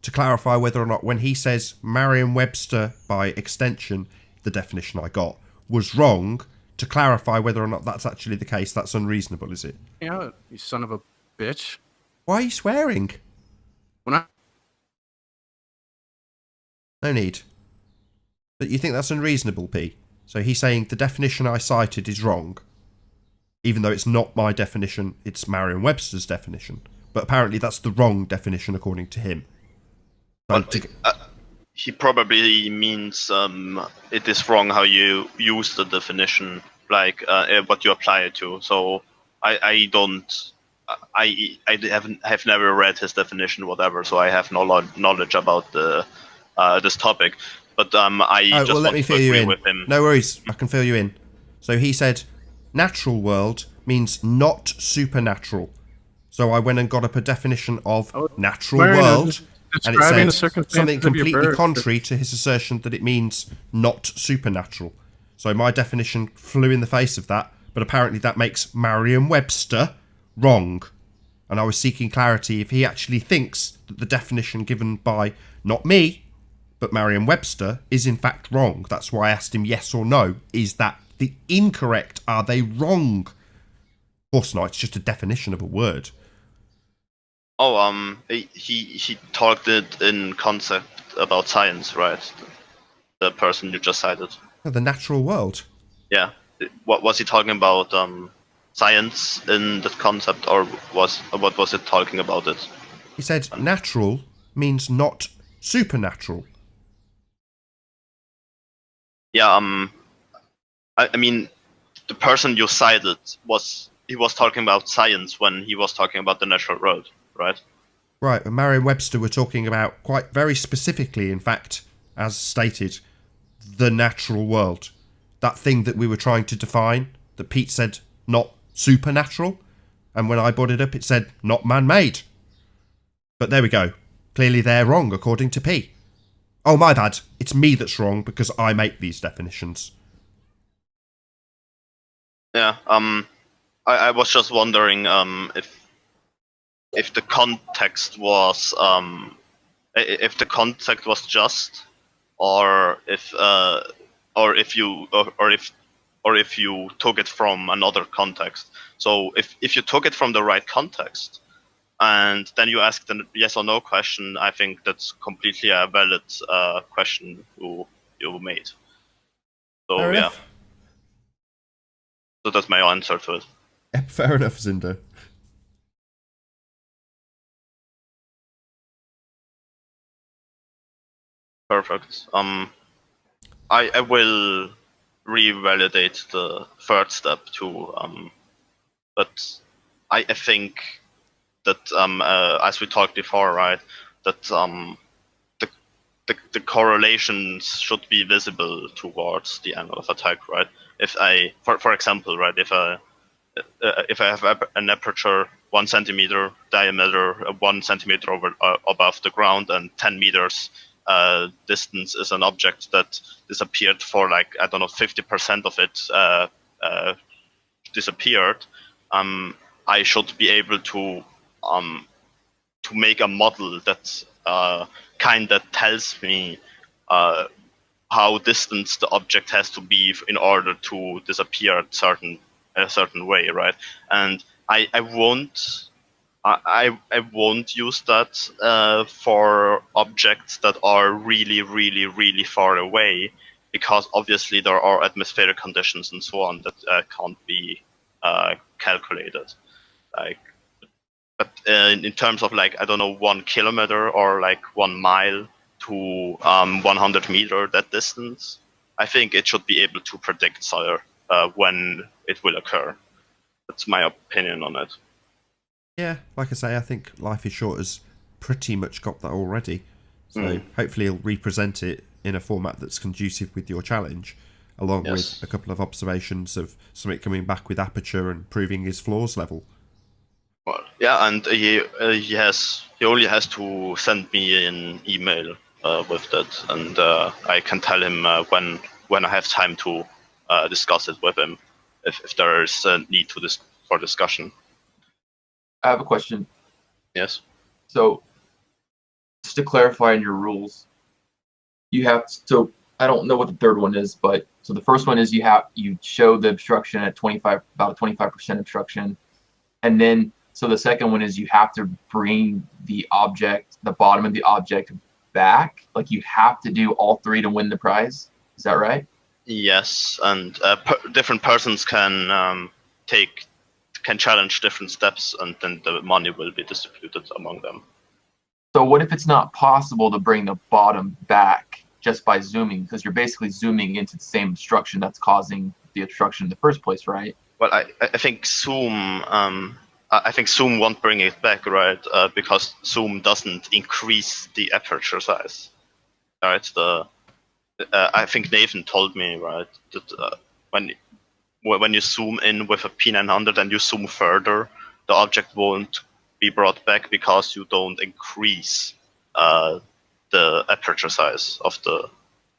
to clarify whether or not when he says Merriam-Webster by extension, the definition I got, was wrong, to clarify whether or not that's actually the case, that's unreasonable, is it? Yeah, you son of a bitch. Why are you swearing? When I... No need. But you think that's unreasonable, P? So he's saying the definition I cited is wrong, even though it's not my definition, it's Merriam-Webster's definition. But apparently that's the wrong definition according to him. He probably means it is wrong how you use the definition, like what you apply it to. So I have never read his definition, whatever. So I have no knowledge about the this topic. But I just let me want to fill you agree in. with him. No worries, I can fill you in. So he said, natural world means not supernatural. So I went and got up a definition of natural world, and it said something completely contrary to his assertion that it means not supernatural. So my definition flew in the face of that, but apparently that makes Merriam-Webster wrong. And I was seeking clarity if he actually thinks that the definition given by, not me, but Merriam-Webster is in fact wrong. That's why I asked him yes or no. Is that the incorrect? Are they wrong? Of course not, it's just a definition of a word. Oh, he talked it in concept about science, right? The person you just cited. The natural world. Yeah. What was he talking about? Science in that concept, or what was it talking about it? He said natural means not supernatural. Yeah. I mean, the person you cited was talking about science when he was talking about the natural world, right? Right, and Merriam-Webster were talking about quite very specifically, in fact, as stated, the natural world. That thing that we were trying to define, that Pete said not supernatural, and when I brought it up it said not man-made. But there we go. Clearly they're wrong, according to P. Oh, my bad. It's me that's wrong because I make these definitions. Yeah. I was just wondering if the context was just, or if you took it from another context. So if you took it from the right context, and then you asked a yes or no question, I think that's completely a valid question you made. So Fair yeah. enough. So that's my answer to it. Fair enough, Zindo. Perfect. I will revalidate the third step too. But I think that as we talked before, right, that the correlations should be visible towards the angle of attack, right? If I, for example, right, if I have an aperture 1 centimeter diameter, 1 centimeter above the ground, and 10 meters distance is an object that disappeared for, like, I don't know, 50% of it disappeared, I should be able to make a model that kind of tells me how distant the object has to be in order to disappear a certain way, right? And I won't use that for objects that are really, really, really far away, because obviously there are atmospheric conditions and so on that can't be calculated. Like, but in terms of, like, I don't know, 1 kilometer or like 1 mile to 100 meter, that distance, I think it should be able to predict when it will occur. That's my opinion on it. Yeah, like I say, I think Life is Short has pretty much got that already. So hopefully he'll represent it in a format that's conducive with your challenge, along with a couple of observations of something coming back with aperture and proving his flaws level. Well, yeah, and he only has to send me an email with that, and I can tell him when I have time to discuss it with him if there is a need for discussion. I have a question. Yes. So, just to clarify in your rules, you have to. I don't know what the third one is, but so the first one is you show the obstruction at about a 25% obstruction, and then so the second one is you have to bring the bottom of the object back. Like you have to do all three to win the prize. Is that right? Yes, and different persons can challenge different steps, and then the money will be distributed among them. So what if it's not possible to bring the bottom back just by zooming? Because you're basically zooming into the same obstruction that's causing the obstruction in the first place, right? Well, I think Zoom. I think Zoom won't bring it back, right? Because Zoom doesn't increase the aperture size. Right. I think Nathan told me, right, that when you zoom in with a P900 and you zoom further, the object won't be brought back because you don't increase the aperture size of the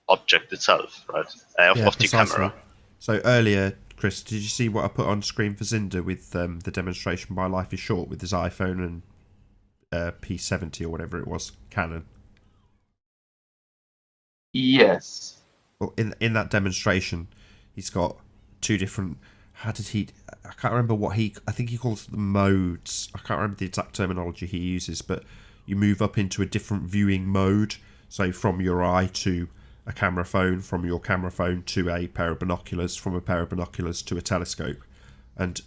object itself, right? Of the precisely. camera. So earlier, Chris, did you see what I put on screen for Zinder with the demonstration by Life is Short with his iPhone and P70 or whatever it was, Canon? Yes. Well, in that demonstration, he's got two different. I can't remember I think he calls them modes. I can't remember the exact terminology he uses, but you move up into a different viewing mode. So from your eye to a camera phone, from your camera phone to a pair of binoculars, from a pair of binoculars to a telescope. And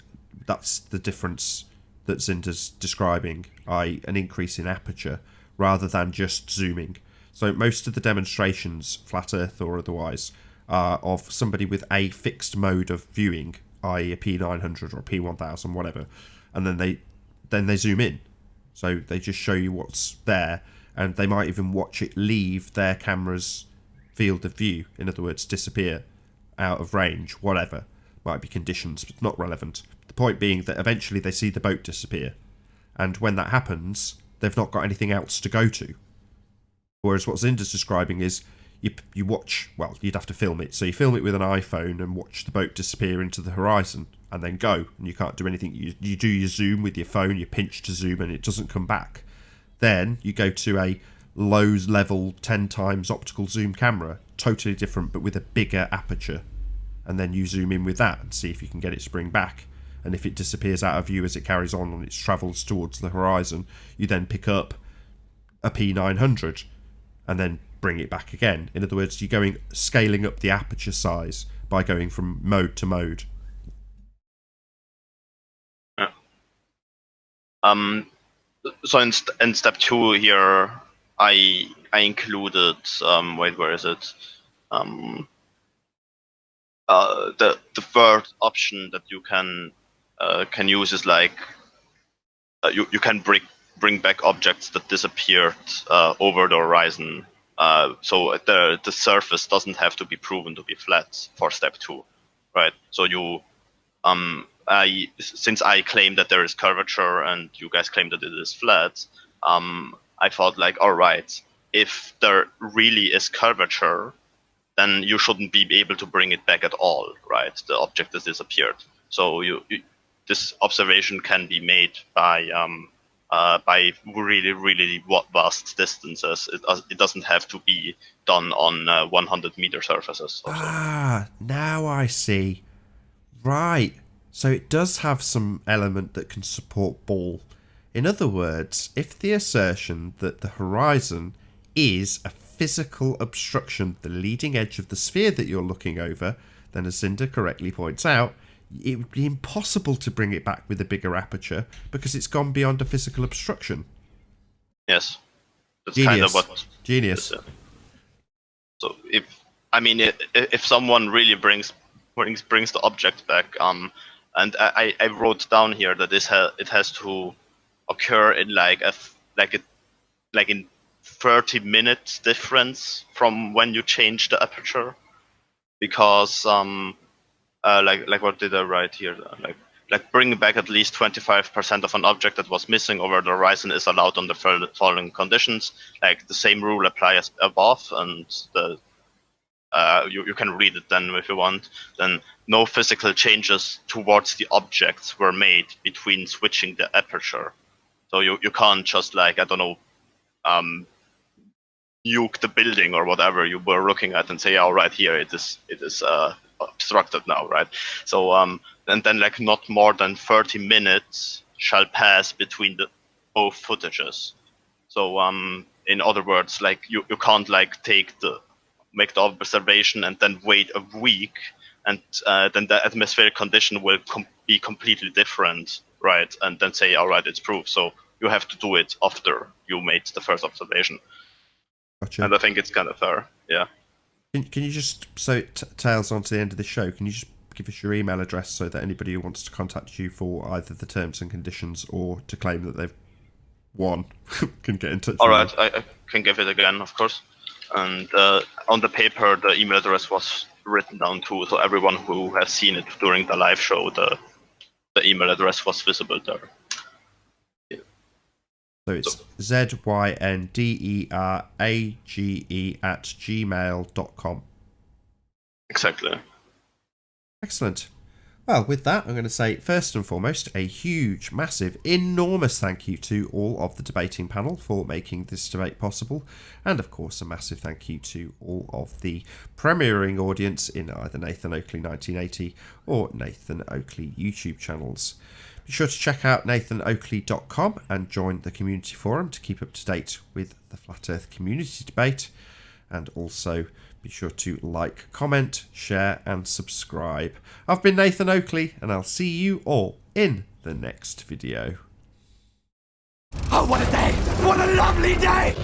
that's the difference that Zinder's describing, i.e. an increase in aperture rather than just zooming. So most of the demonstrations, flat earth or otherwise, are of somebody with a fixed mode of viewing, i.e. a P900 or a P1000, whatever, and then they zoom in. So they just show you what's there, and they might even watch it leave their camera's field of view, in other words, disappear, out of range, whatever. Might be conditions, but not relevant. The point being that eventually they see the boat disappear, and when that happens, they've not got anything else to go to. Whereas what Zinder's describing is you watch, well, you'd have to film it. So you film it with an iPhone and watch the boat disappear into the horizon and then go, and you can't do anything. You do your zoom with your phone, you pinch to zoom and it doesn't come back. Then you go to a low level 10 times optical zoom camera, totally different but with a bigger aperture. And then you zoom in with that and see if you can get it to bring back. And if it disappears out of view as it carries on and it travels towards the horizon, you then pick up a P900 and then bring it back again. In other words, you're scaling up the aperture size by going from mode to mode. Yeah. So in step 2 here, I included where is it? The third option that you can use is like you can bring back objects that disappeared over the horizon. So the surface doesn't have to be proven to be flat for step 2, right? So you since I claim that there is curvature and you guys claim that it is flat, I thought like, all right, if there really is curvature, then you shouldn't be able to bring it back at all, right? The object has disappeared. So this observation can be made by really, really vast distances. It doesn't have to be done on 100-meter surfaces. Now I see. Right. So it does have some element that can support ball. In other words, if the assertion that the horizon is a physical obstruction, the leading edge of the sphere that you're looking over, then as Zinder correctly points out, it would be impossible to bring it back with a bigger aperture because it's gone beyond a physical obstruction. Yes. That's Genius. kind of what... Genius. So if someone really brings the object back, and I wrote down here that it has to occur in like in 30 minutes difference from when you change the aperture, because like what did I write here? Like bring back at least 25% of an object that was missing over the horizon is allowed under following conditions. Like the same rule applies above, and you can read it then if you want. Then no physical changes towards the objects were made between switching the aperture. So you can't just like, I don't know, nuke the building or whatever you were looking at and say, oh, right here it is obstructed now, right? So and then like not more than 30 minutes shall pass between the both footages. So in other words, like you can't like make the observation and then wait a week, and then the atmospheric condition will be completely different, right? And then say, all right, it's proof. So you have to do it after you made the first observation. Gotcha. And I think it's kind of fair, yeah. Can you just, so tails on to the end of the show, can you just give us your email address so that anybody who wants to contact you for either the terms and conditions or to claim that they've won can get in touch All with right, I can give it again, of course. And on the paper, the email address was written down too, so everyone who has seen it during the live show, the email address was visible there. So it's zynderage@gmail.com. Exactly. Excellent. Well, with that, I'm going to say, first and foremost, a huge, massive, enormous thank you to all of the debating panel for making this debate possible. And, of course, a massive thank you to all of the premiering audience in either Nathan Oakley 1980 or Nathan Oakley YouTube channels. Be sure to check out nathanoakley.com and join the community forum to keep up to date with the Flat Earth community debate. And also be sure to like, comment, share and subscribe. I've been Nathan Oakley and I'll see you all in the next video. Oh, what a day! What a lovely day!